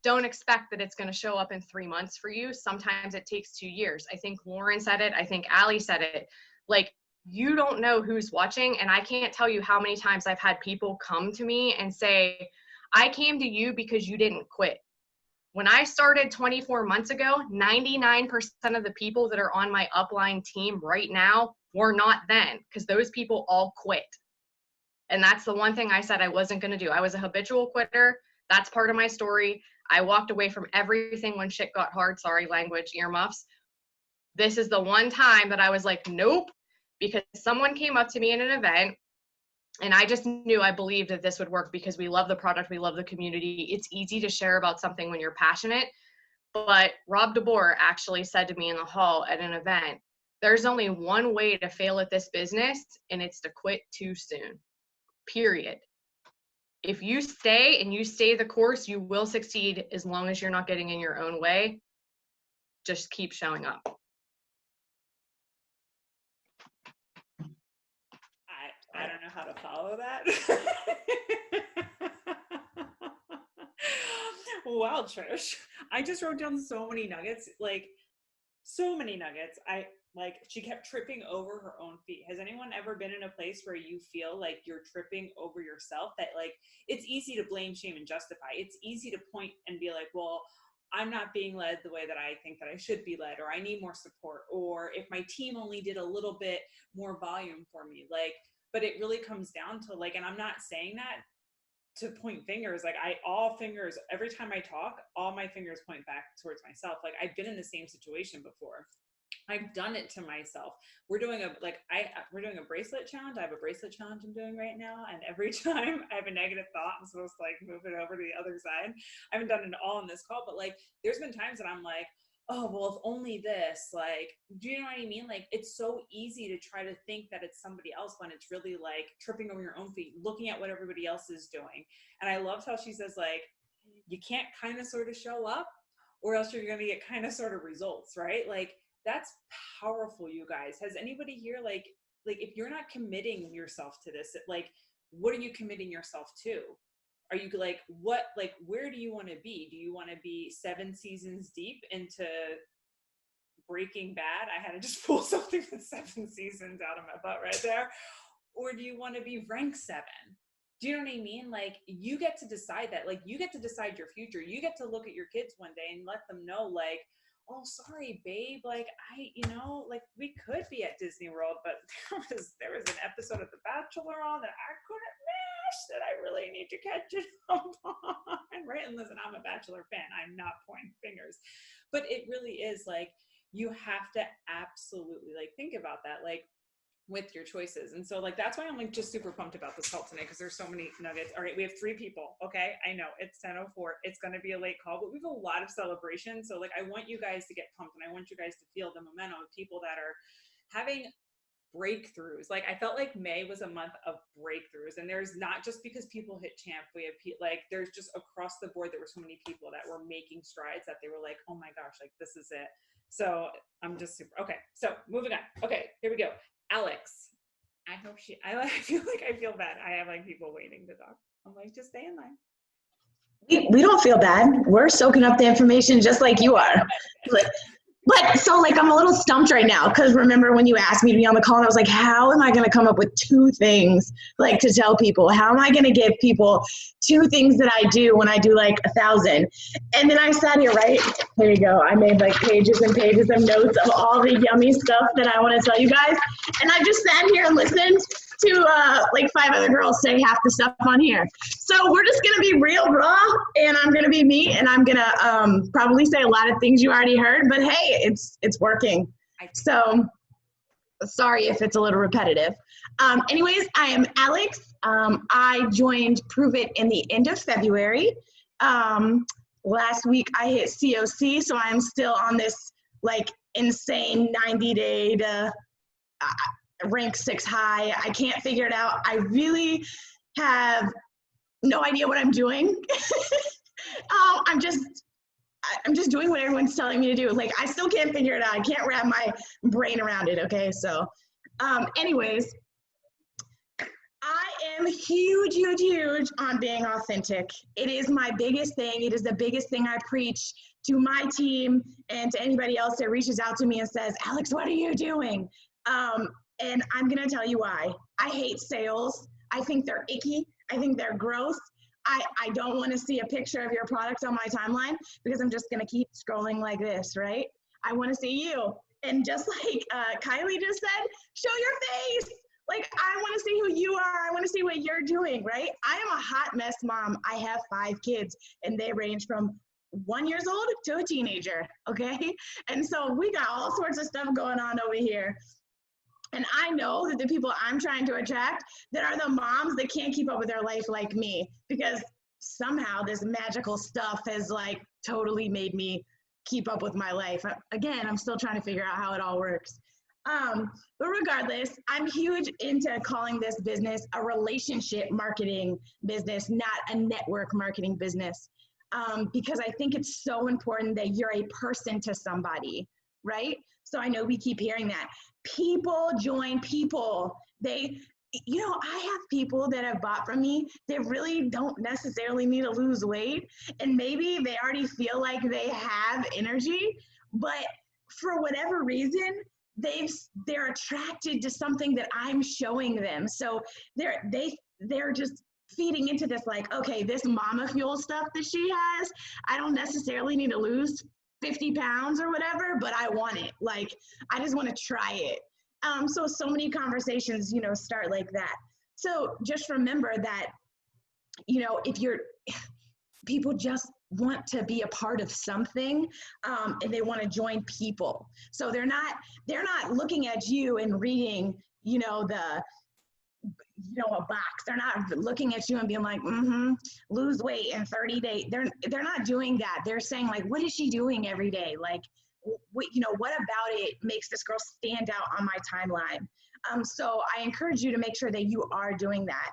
don't expect that it's going to show up in 3 months for you. Sometimes it takes 2 years. I think Lauren said it. I think Allie said it. Like, you don't know who's watching. And I can't tell you how many times I've had people come to me and say, I came to you because you didn't quit. When I started 24 months ago, 99% of the people that are on my upline team right now were not then, because those people all quit. And that's the one thing I said I wasn't going to do. I was a habitual quitter. That's part of my story. I walked away from everything when shit got hard. Sorry, language, earmuffs. This is the one time that I was like, nope, because someone came up to me in an event and I just knew, I believed that this would work because we love the product. We love the community. It's easy to share about something when you're passionate. But Rob DeBoer actually said to me in the hall at an event, there's only one way to fail at this business, and it's to quit too soon, period. If you stay and you stay the course, you will succeed as long as you're not getting in your own way. Just keep showing up. I don't know how to follow that. Wow, Trish. I just wrote down so many nuggets, like so many nuggets. She kept tripping over her own feet. Has anyone ever been in a place where you feel like you're tripping over yourself? That like, it's easy to blame, shame, and justify. It's easy to point and be like, well, I'm not being led the way that I think that I should be led, or I need more support, or if my team only did a little bit more volume for me, like, but it really comes down to like, and I'm not saying that to point fingers, like all fingers, every time I talk, all my fingers point back towards myself. Like I've been in the same situation before. I've done it to myself. We're doing a bracelet challenge. I have a bracelet challenge I'm doing right now. And every time I have a negative thought, I'm supposed to like move it over to the other side. I haven't done it all in this call, but like, there's been times that I'm like, oh, well, if only this, like, do you know what I mean? Like, it's so easy to try to think that it's somebody else when it's really like tripping over your own feet, looking at what everybody else is doing. And I loved how she says, like, you can't kind of sort of show up or else you're going to get kind of sort of results, right? Like, that's powerful, you guys. Has anybody here, like if you're not committing yourself to this, like, what are you committing yourself to? Are you like, what, like, where do you want to be? Do you want to be 7 seasons deep into Breaking Bad? I had to just pull something with 7 seasons out of my butt right there. Or do you want to be rank 7? Do you know what I mean? Like, you get to decide that. Like, you get to decide your future. You get to look at your kids one day and let them know, like, oh, sorry, babe. Like, like, we could be at Disney World, but there was an episode of The Bachelor on that I couldn't miss that I really need to catch it up on. Right? And listen, I'm a Bachelor fan. I'm not pointing fingers. But it really is like, you have to absolutely, like, think about that. Like, with your choices. And so like, that's why I'm like just super pumped about this call tonight, because there's so many nuggets. All right, we have 3 people. Okay, I know it's 10:04. It's going to be a late call, but we have a lot of celebration. So like, I want you guys to get pumped, and I want you guys to feel the momentum of people that are having breakthroughs. Like, I felt like May was a month of breakthroughs, and there's not just because people hit champ. We have like, there's just across the board, there were so many people that were making strides that they were like, oh my gosh, like this is it. So I'm just super, okay. So moving on. Okay, here we go. Alex, I feel bad. I have like people waiting to talk. I'm like, just stay in line. We don't feel bad. We're soaking up the information just like you are. But so like, I'm a little stumped right now, because remember when you asked me to be on the call and I was like, how am I going to come up with 2 things like to tell people? How am I going to give people 2 things that I do when I do like 1,000? And then I sat here, right? Here you go. I made like pages and pages of notes of all the yummy stuff that I want to tell you guys. And I just sat here and listened. to like 5 other girls say half the stuff on here. So we're just gonna be real raw, and I'm gonna be me, and I'm gonna probably say a lot of things you already heard, but hey, it's working. So sorry if it's a little repetitive. Anyways, I am Alex. I joined Prove It in the end of February. Last week I hit COC, so I'm still on this like insane 90-day to rank 6 high. I can't figure it out. I really have no idea what I'm doing. I'm just doing what everyone's telling me to do. Like, I still can't figure it out. I can't wrap my brain around it, okay? So, anyways, I am huge on being authentic. It is my biggest thing. It is the biggest thing I preach to my team and to anybody else that reaches out to me and says, Alex, what are you doing? And I'm gonna tell you why. I hate sales. I think they're icky. I think they're gross. I don't want to see a picture of your product on my timeline because I'm just going to keep scrolling like this, right? I want to see you. And just like Kylie just said, show your face. Like, I want to see who you are. I want to see what you're doing, right? I am a hot mess mom. I have 5 kids, and they range from 1 year old to a teenager, okay? And so we got all sorts of stuff going on over here. And I know that the people I'm trying to attract that are the moms that can't keep up with their life like me, because somehow this magical stuff has like totally made me keep up with my life. Again, I'm still trying to figure out how it all works. But regardless, I'm huge into calling this business a relationship marketing business, not a network marketing business. Because I think it's so important that you're a person to somebody, right? So I know we keep hearing that. People join people. I have people that have bought from me that really don't necessarily need to lose weight. And maybe they already feel like they have energy, but for whatever reason, they're attracted to something that I'm showing them. So they're just feeding into this, like, okay, this mama fuel stuff that she has, I don't necessarily need to lose 50 pounds or whatever, but I want it. Like, I just want to try it. So many conversations, start like that. So just remember that, if people just want to be a part of something, and they want to join people. So they're not looking at you and reading, a box. They're not looking at you and being like, lose weight in 30 days. They're not doing that. They're saying, like, what is she doing every day? Like, what about it makes this girl stand out on my timeline? So I encourage you to make sure that you are doing that.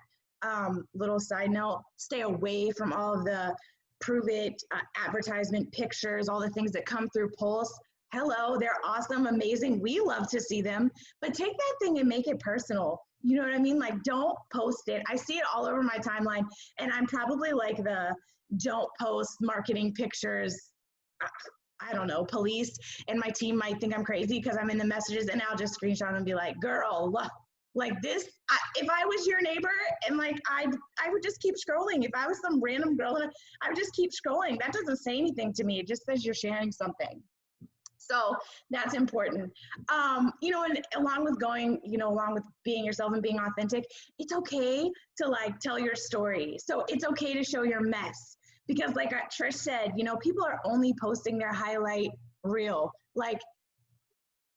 Little side note, stay away from all of the Prove It advertisement pictures, all the things that come through Pulse. Hello, they're awesome, amazing. We love to see them, but take that thing and make it personal. You know what I mean? Like, don't post it. I see it all over my timeline, and I'm probably like the don't post marketing pictures, I don't know, police, and my team might think I'm crazy because I'm in the messages, and I'll just screenshot and be like, girl, look, like this, if I was your neighbor, and like, I would just keep scrolling. If I was some random girl, I would just keep scrolling. That doesn't say anything to me. It just says you're sharing something. So that's important. And along with being yourself and being authentic, it's okay to like tell your story. So it's okay to show your mess, because like Trish said, people are only posting their highlight reel. Like,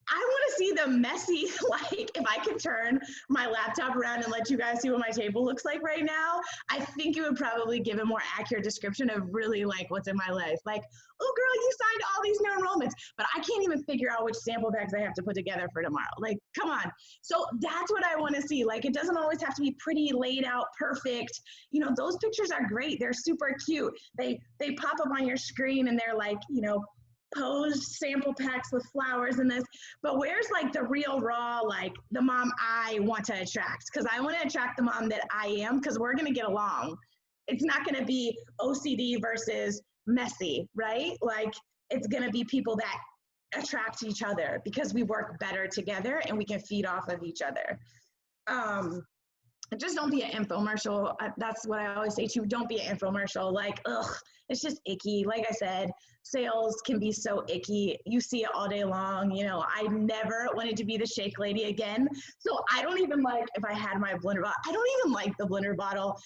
I want to see the messy, like, if I could turn my laptop around and let you guys see what my table looks like right now, I think it would probably give a more accurate description of really like what's in my life. Like, oh girl, you signed all these new enrollments, but I can't even figure out which sample bags I have to put together for tomorrow. Like, come on. So that's what I want to see. Like, it doesn't always have to be pretty, laid out, perfect. Those pictures are great. They're super cute. They pop up on your screen and they're like, posed sample packs with flowers and this, but where's like the real raw, like the mom I want to attract? Because I want to attract the mom that I am, because we're going to get along. It's not going to be OCD versus messy, right? Like, it's going to be people that attract each other because we work better together and we can feed off of each other. just don't be an infomercial. That's what I always say too. Don't be an infomercial. Like, ugh, it's just icky. Like I said, sales can be so icky. You see it all day long. You know, I never wanted to be the shake lady again. So I don't even like, if I had my blender bottle, I don't even like the blender bottle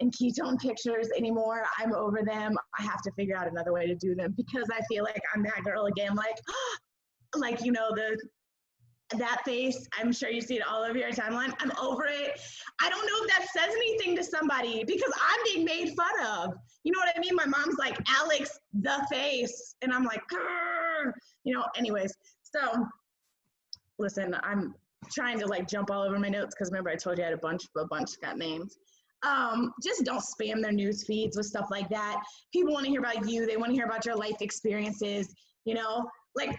and ketone pictures anymore. I'm over them. I have to figure out another way to do them because I feel like I'm that girl again. Like, you know, that face, I'm sure you see it all over your timeline. I'm over it. I don't know if that says anything to somebody because I'm being made fun of. You know what I mean? My mom's like, Alex, the face. And I'm like, grr. You know, anyways. So listen, I'm trying to like jump all over my notes because remember I told you I had a bunch got names. Just don't spam their news feeds with stuff like that. People want to hear about you. They want to hear about your life experiences, you know, like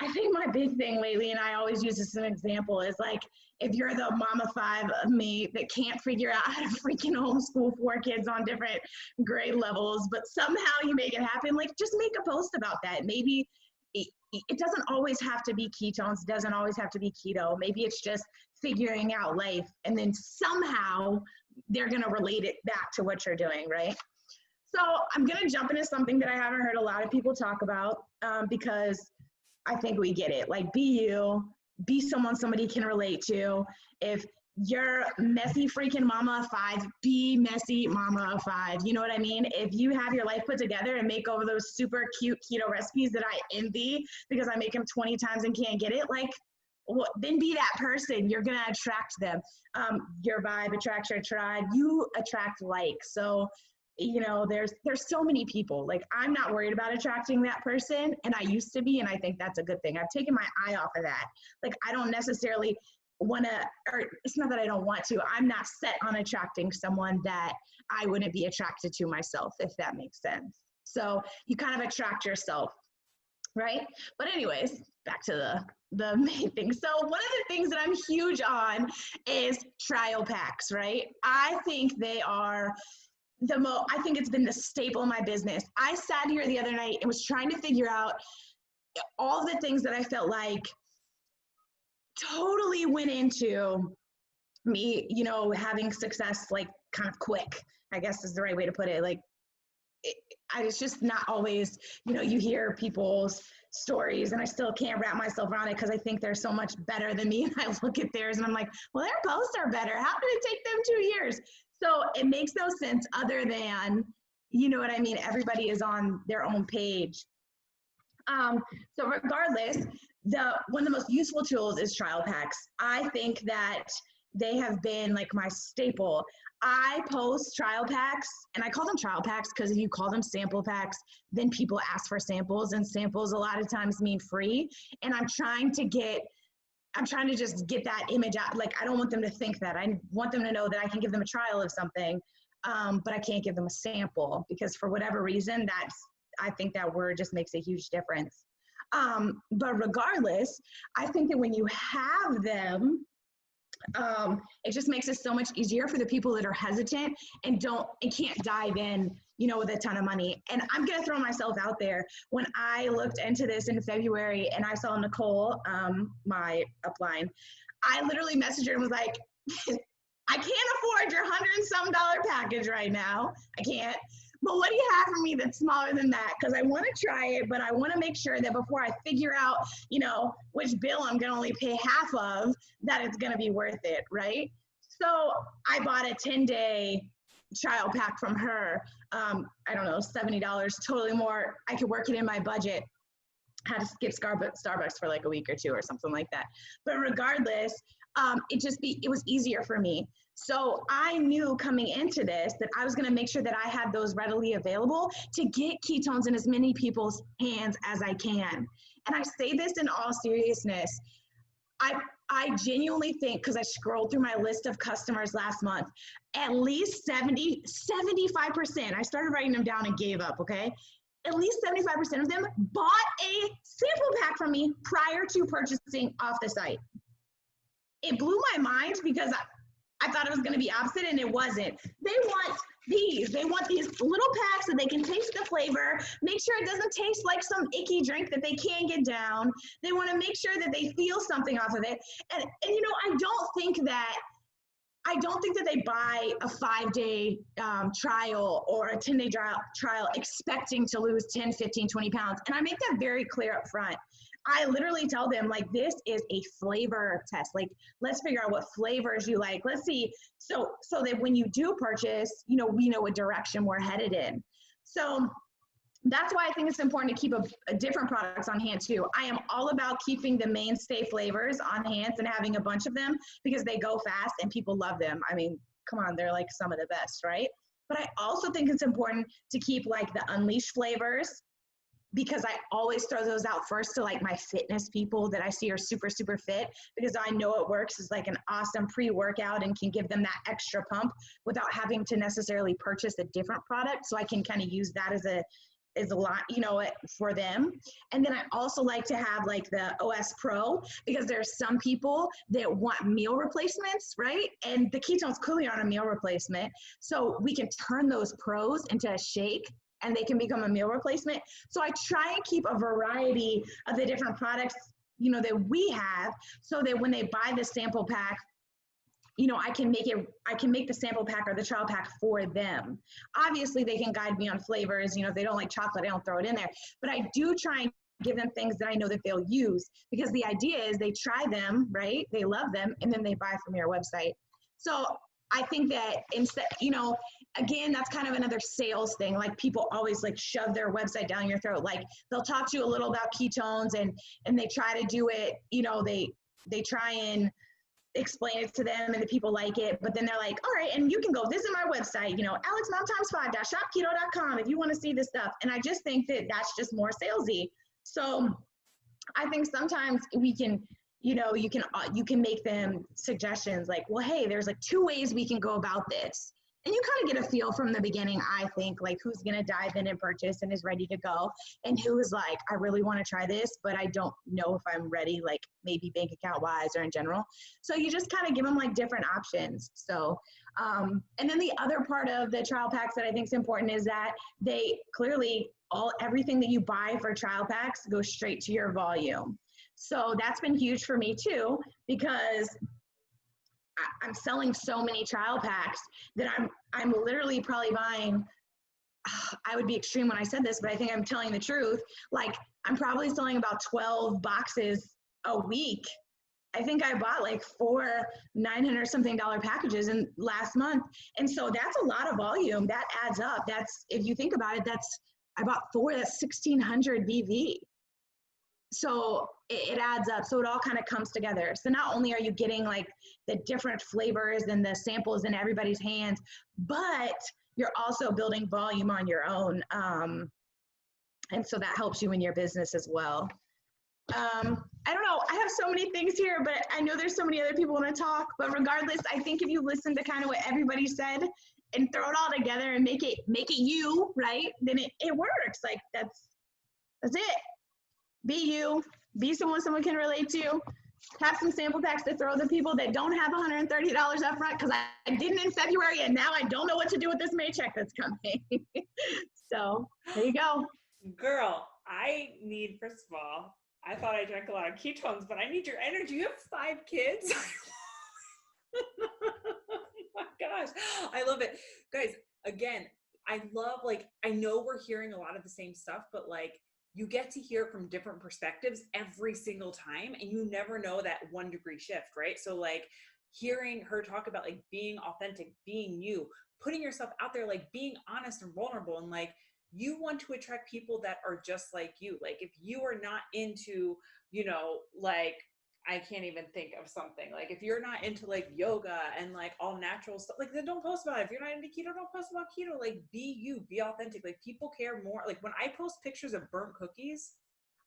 I think my big thing lately, and I always use this as an example, is like, if you're the mama 5 of me that can't figure out how to freaking homeschool 4 kids on different grade levels, but somehow you make it happen, like just make a post about that. Maybe it doesn't always have to be ketones, it doesn't always have to be keto. Maybe it's just figuring out life, and then somehow they're going to relate it back to what you're doing, right? So I'm going to jump into something that I haven't heard a lot of people talk about because I think we get it. Like, be you, be someone somebody can relate to. If you're messy freaking mama of 5, be messy mama of 5. You know what I mean? If you have your life put together and make over those super cute keto recipes that I envy because I make them 20 times and can't get it, like, well, then be that person. You're going to attract them. Your vibe attracts your tribe. You attract like. So, you know, there's so many people. Like, I'm not worried about attracting that person, and I used to be, and I think that's a good thing. I've taken my eye off of that. Like, I don't necessarily want to, or it's not that I don't want to. I'm not set on attracting someone that I wouldn't be attracted to myself, if that makes sense. So you kind of attract yourself, right? But anyways, back to the main thing. So one of the things that I'm huge on is trial packs, right? I think they are I think it's been the staple of my business. I sat here the other night and was trying to figure out all the things that I felt like totally went into me, you know, having success, like kind of quick, I guess is the right way to put it. Like, it's just not always, you know, you hear people's stories and I still can't wrap myself around it because I think they're so much better than me. And I look at theirs and I'm like, well, their posts are better. How did it take them 2 years? So it makes no sense other than, you know what I mean? Everybody is on their own page. So regardless, one of the most useful tools is trial packs. I think that they have been like my staple. I post trial packs, and I call them trial packs because if you call them sample packs, then people ask for samples, and samples a lot of times mean free. And I'm trying to just get that image out. Like, I don't want them to think that. I want them to know that I can give them a trial of something, but I can't give them a sample because for whatever reason, I think that word just makes a huge difference. But regardless, I think that when you have them, it just makes it so much easier for the people that are hesitant and can't dive in, you know, with a ton of money. And I'm going to throw myself out there. When I looked into this in February and I saw Nicole, my upline, I literally messaged her and was like, I can't afford your $100 and some package right now. I can't. But what do you have for me that's smaller than that? Because I want to try it, but I want to make sure that before I figure out, you know, which bill I'm going to only pay half of, that it's going to be worth it, right? So I bought a 10-day trial pack from her. I don't know, $70, totally more. I could work it in my budget. I had to skip Starbucks for like a week or two or something like that. But regardless, it was easier for me. So I knew coming into this that I was going to make sure that I had those readily available to get ketones in as many people's hands as I can. And I say this in all seriousness. I genuinely think, because I scrolled through my list of customers last month, at least 75%, I started writing them down and gave up, okay? At least 75% of them bought a sample pack from me prior to purchasing off the site. It blew my mind because I thought it was going to be opposite, and it wasn't. They want these. They want these little packs so they can taste the flavor, make sure it doesn't taste like some icky drink that they can't get down. They want to make sure that they feel something off of it. And you know, I don't think that I don't think that they buy a 5-day trial or a 10-day trial expecting to lose 10, 15, 20 pounds. And I make that very clear up front. I literally tell them, like, this is a flavor test. Like, let's figure out what flavors you like. Let's see. So that when you do purchase, we know what direction we're headed in. So that's why I think it's important to keep a different products on hand too. I am all about keeping the mainstay flavors on hand and having a bunch of them because they go fast and people love them. I mean, come on, they're like some of the best, right? But I also think it's important to keep like the unleashed flavors, because I always throw those out first to like my fitness people that I see are super, super fit, because I know it works as like an awesome pre-workout and can give them that extra pump without having to necessarily purchase a different product. So I can kind of use that as a lot, for them. And then I also like to have like the OS Pro, because there's some people that want meal replacements, right? And the ketones clearly aren't a meal replacement. So we can turn those pros into a shake and they can become a meal replacement. So I try and keep a variety of the different products, that we have, so that when they buy the sample pack, I can make the sample pack or the trial pack for them. Obviously they can guide me on flavors. If they don't like chocolate, I don't throw it in there, but I do try and give them things that I know that they'll use, because the idea is they try them, right? They love them, and then they buy from your website. So I think that instead, again, that's kind of another sales thing. Like, people always like shove their website down your throat. Like, they'll talk to you a little about ketones and they try to do it, they try and explain it to them and the people like it, but then they're like, all right, and you can go visit my website, alexmom5.shopketo.com if you want to see this stuff. And I just think that that's just more salesy. So I think sometimes we can, you can make them suggestions like, well, hey, there's like 2 ways we can go about this. And you kind of get a feel from the beginning, I think, like who's going to dive in and purchase and is ready to go, and who is like, I really want to try this, but I don't know if I'm ready, like maybe bank account wise or in general. So you just kind of give them like different options. So, and then the other part of the trial packs that I think is important is that they clearly, everything that you buy for trial packs goes straight to your volume. So that's been huge for me too, because I'm selling so many trial packs that I'm literally probably buying, I would be extreme when I said this, but I think I'm telling the truth. Like, I'm probably selling about 12 boxes a week. I think I bought like 4 $900 something packages in last month. And so that's a lot of volume. That adds up. That's, if you think about it, I bought 4, that's 1,600 BV. So it adds up. So it all kind of comes together. So not only are you getting like the different flavors and the samples in everybody's hands, but you're also building volume on your own. And so that helps you in your business as well. I don't know. I have so many things here, but I know there's so many other people want to talk. But regardless, I think if you listen to kind of what everybody said and throw it all together and make it you, right, then it works. Like that's it. Be you, be someone can relate to, have some sample packs to throw to people that don't have $130 up front, because I didn't in February and now I don't know what to do with this May check that's coming. So there you go. Girl, I need, first of all, I thought I drank a lot of ketones, but I need your energy. You have 5 kids. Oh my gosh, I love it. Guys, again, I love, like, I know we're hearing a lot of the same stuff, but like, you get to hear from different perspectives every single time, and you never know that 1 degree shift, right? So like, hearing her talk about like being authentic, being you, putting yourself out there, like being honest and vulnerable, and like, you want to attract people that are just like you. Like, if you are not into, like, I can't even think of something. Like, if you're not into like yoga and like all natural stuff, like, then don't post about it. If you're not into keto, don't post about keto. Like, be you, be authentic. Like, people care more. Like, when I post pictures of burnt cookies,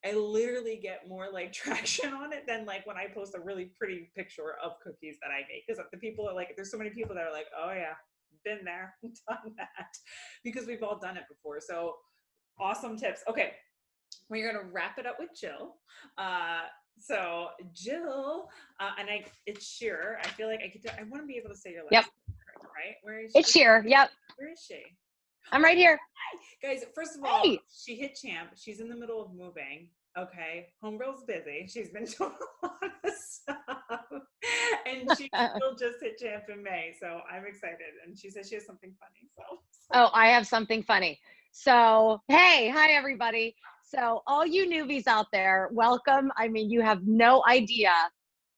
I literally get more like traction on it than like when I post a really pretty picture of cookies that I make. Because the people are like, there's so many people that are like, oh yeah, been there, done that, because we've all done it before. So awesome tips. Okay, we're gonna wrap it up with Jill. So Jill, and it's Shearer. I feel like I want to be able to say your last name, right? Where is she? It's Shearer. Yep. Where is she? I'm right here. Hi. Guys, first of all, she hit champ. She's in the middle of moving. Okay. Homegirl's busy. She's been doing a lot of stuff. And she still just hit champ in May. So I'm excited. And she says she has something funny. So. Oh, I have something funny. So, hey, hi, everybody. So, all you newbies out there, welcome. I mean, you have no idea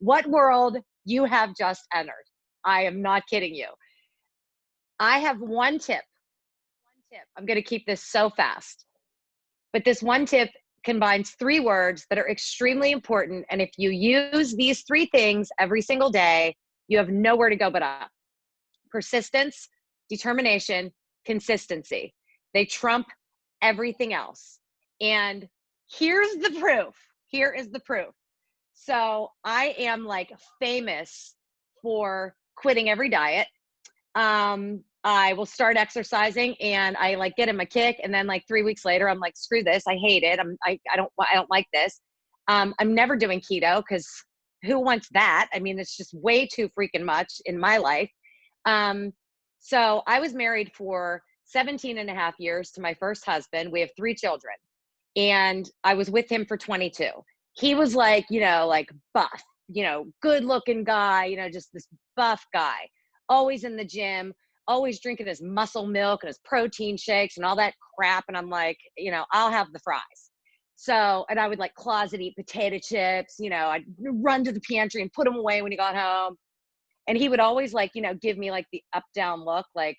what world you have just entered. I am not kidding you. I have one tip. I'm going to keep this so fast. But this one tip combines 3 words that are extremely important. And if you use these 3 things every single day, you have nowhere to go but up. Persistence, determination, consistency. They trump everything else. And here's the proof. Here is the proof. So I am like famous for quitting every diet. I will start exercising and I like get in my kick, and then like 3 weeks later I'm like, screw this, I hate it. I don't like this. I'm never doing keto because who wants that? I mean, it's just way too freaking much in my life. So I was married for 17 and a half years to my first husband. We have 3 children, and I was with him for 22. He was like, like buff, good looking guy, just this buff guy, always in the gym, always drinking his muscle milk and his protein shakes and all that crap. And I'm like, I'll have the fries. So, and I would like closet eat potato chips, I'd run to the pantry and put them away when he got home. And he would always like, give me like the up down look, like,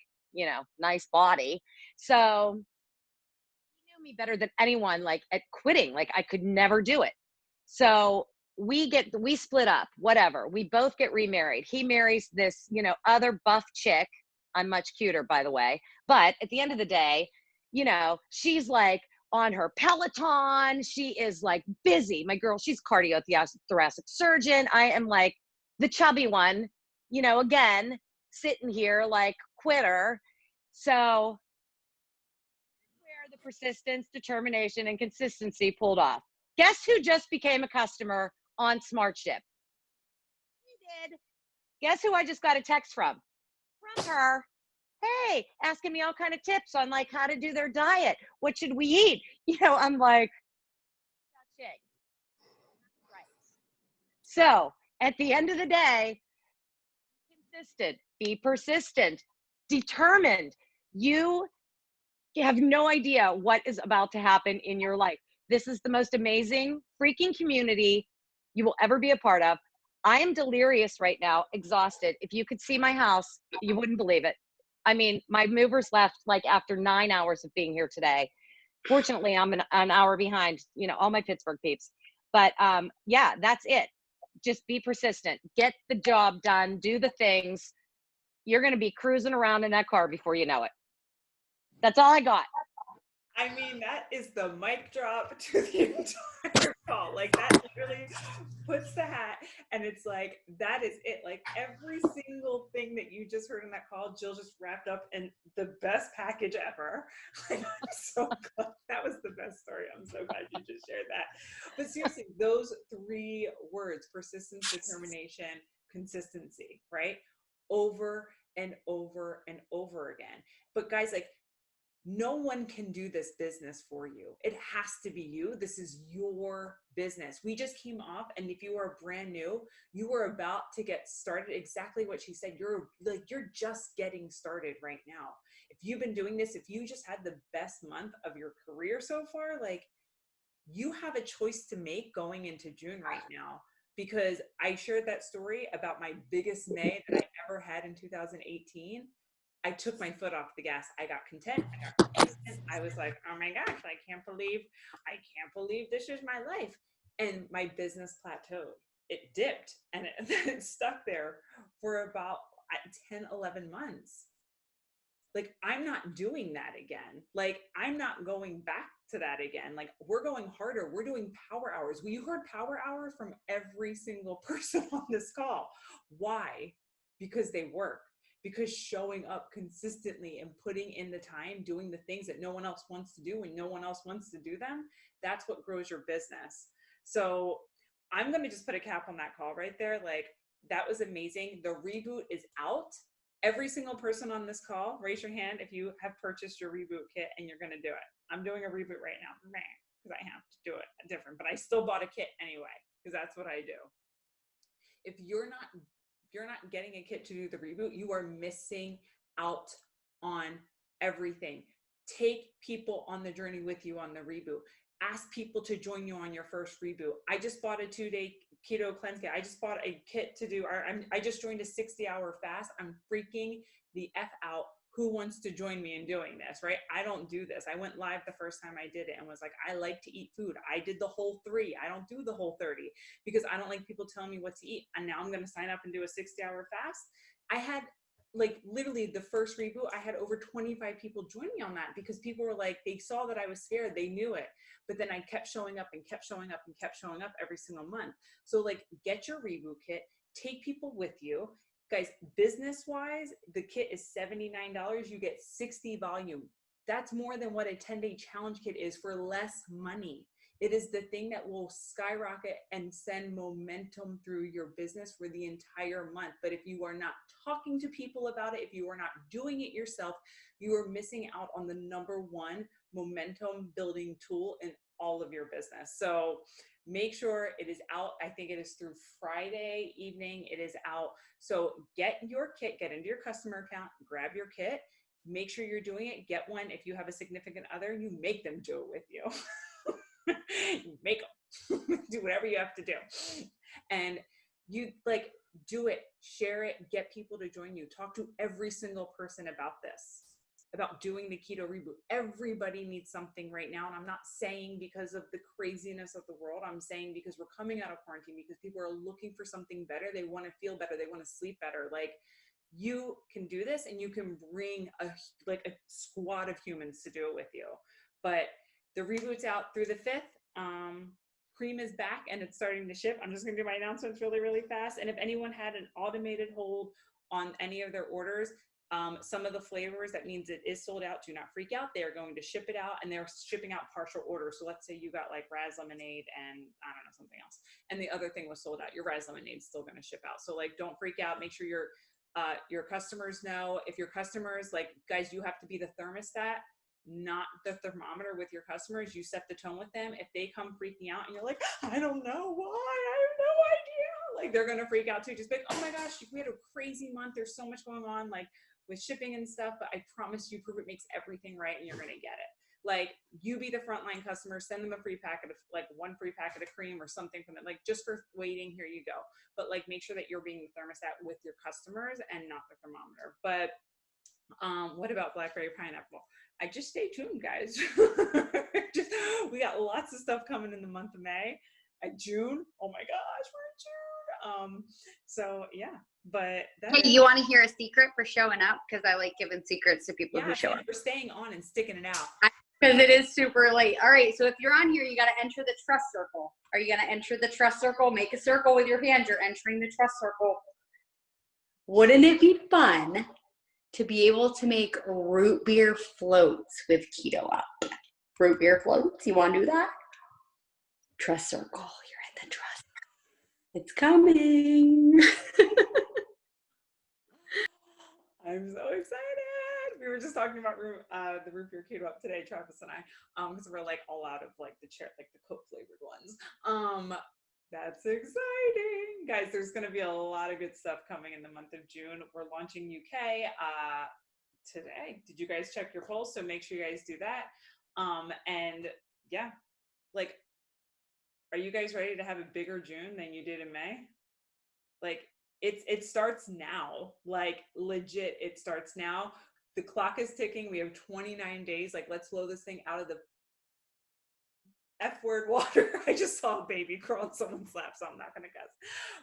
nice body. So he knew me better than anyone, like at quitting, like I could never do it. So we split up, whatever. We both get remarried. He marries this, other buff chick. I'm much cuter, by the way. But at the end of the day, she's like on her Peloton. She is like busy. My girl, she's cardiothoracic surgeon. I am like the chubby one, again, sitting here like quitter. So where the persistence, determination, and consistency pulled off. Guess who just became a customer on SmartShip? We did. Guess who I just got a text from? From her. Hey, asking me all kind of tips on like how to do their diet. What should we eat? I'm like, right. So at the end of the day, be consistent, be persistent, determined. You have no idea what is about to happen in your life. This is the most amazing freaking community you will ever be a part of. I am delirious right now, exhausted. If you could see my house, you wouldn't believe it. I mean, my movers left like after 9 hours of being here today. Fortunately, I'm an hour behind, all my Pittsburgh peeps. But yeah, that's it. Just be persistent. Get the job done. Do the things. You're going to be cruising around in that car before you know it. That's all I got. I mean, that is the mic drop to the entire call. Like that literally puts the hat, and it's like, that is it. Like every single thing that you just heard in that call, Jill just wrapped up in the best package ever. Like, I'm so glad. That was the best story. I'm so glad you just shared that. But seriously, those 3 words, persistence, determination, consistency, right? Over and over and over again. But guys, like, no one can do this business for you. It has to be you. This is your business. We just came off, and if you are brand new, you are about to get started. Exactly what she said. You're just getting started right now. If you've been doing this, if you just had the best month of your career so far, like, you have a choice to make going into June right now. Because I shared that story about my biggest May that I ever had in 2018. I took my foot off the gas. I got content. I got consistent. I was like, oh my gosh, I can't believe this is my life. And my business plateaued. It dipped, and it stuck there for about 10, 11 months. Like, I'm not doing that again. Like, I'm not going back to that again. Like, we're going harder. We're doing power hours. Well, you heard power hour from every single person on this call. Why? Because they work. Because showing up consistently and putting in the time, doing the things that no one else wants to do when no one else wants to do them, that's what grows your business. So I'm going to just put a cap on that call right there. Like, that was amazing. The reboot is out. Every single person on this call, raise your hand if you have purchased your reboot kit and you're going to do it. I'm doing a reboot right now because I have to do it different, but I still bought a kit anyway because that's what I do. If you're not you're not getting a kit to do the reboot, you are missing out on everything. Take people on the journey with you on the reboot. Ask people to join you on your first reboot. I just bought a 2-day keto cleanse kit. I just bought a kit to do, I just joined a 60-hour fast. I'm freaking the F out. Who wants to join me in doing this, right? I don't do this. I went live the first time I did it and was like, I like to eat food. I did the whole 3. I don't do the whole 30 because I don't like people telling me what to eat. And now I'm going to sign up and do a 60-hour fast. I had like literally the first reboot, I had over 25 people join me on that because people were like, they saw that I was scared. They knew it. But then I kept showing up and kept showing up and kept showing up every single month. So like, get your reboot kit, take people with you. Guys, business-wise, the kit is $79. You get 60 volume. That's more than what a 10-day challenge kit is for less money. It is the thing that will skyrocket and send momentum through your business for the entire month. But if you are not talking to people about it, if you are not doing it yourself, you are missing out on the #1 momentum building tool in all of your business. So make sure it is out. I think it is through Friday evening. It is out. So get your kit, get into your customer account, grab your kit, make sure you're doing it. Get one. If you have a significant other, you make them do it with you. You make them do whatever you have to do. And you like do it, share it, get people to join you. Talk to every single person about this, about doing the keto reboot. Everybody needs something right now. And I'm not saying because of the craziness of the world. I'm saying because we're coming out of quarantine, because people are looking for something better. They want to feel better. They want to sleep better. Like, you can do this and you can bring a squad of humans to do it with you. But the reboot's out through the 5th. Cream is back and it's starting to ship. I'm just going to do my announcements really, really fast. And if anyone had an automated hold on any of their orders, some of the flavors, that means it is sold out. Do not freak out. They are going to ship it out and they're shipping out partial orders. So let's say you got like Raz Lemonade and I don't know, something else. And the other thing was sold out. Your Raz Lemonade is still going to ship out. So like, don't freak out. Make sure your customers know. If your customers, like, guys, you have to be the thermostat, not the thermometer with your customers. You set the tone with them. If they come freaking out and you're like, I don't know why, I have no idea. Like, they're going to freak out too. Just be like, oh my gosh, we had a crazy month. There's so much going on, like with shipping and stuff, but I promise you, Prove It makes everything right and you're going to get it. Like, you be the frontline customer, send them a free packet of like 1 free packet of cream or something from them, like just for waiting, here you go. But like, make sure that you're being the thermostat with your customers and not the thermometer. But what about blackberry pineapple? I just stay tuned, guys. We got lots of stuff coming in the month of May. June, oh my gosh, we're in June. So yeah, but hey, you want to hear a secret for showing up? Because I like giving secrets to people who show up. For staying on and sticking it out. Because it is super late. All right, so if you're on here, you got to enter the trust circle. Are you going to enter the trust circle? Make a circle with your hand. You're entering the trust circle. Wouldn't it be fun to be able to make root beer floats with Keto Up? Root beer floats, you want to do that? Trust circle, you're in the trust. It's coming. I'm so excited. We were just talking about the root beer Keto Up today, Travis and I, because we're like all out of like the Coke flavored ones. That's exciting, guys. There's going to be a lot of good stuff coming in the month of June. We're launching UK today. Did you guys check your polls? So make sure you guys do that. And yeah, like, are you guys ready to have a bigger June than you did in May? Like, it starts now. Like, legit, it starts now. The clock is ticking. We have 29 days. Like, let's blow this thing out of the F-word water. I just saw a baby crawl in someone's lap, so I'm not gonna guess.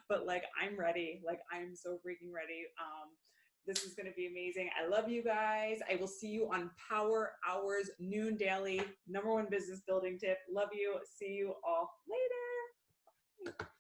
But like, I'm ready. Like, I'm so freaking ready. This is gonna be amazing. I love you guys. I will see you on Power Hours, noon daily. #1 business building tip. Love you. See you all later.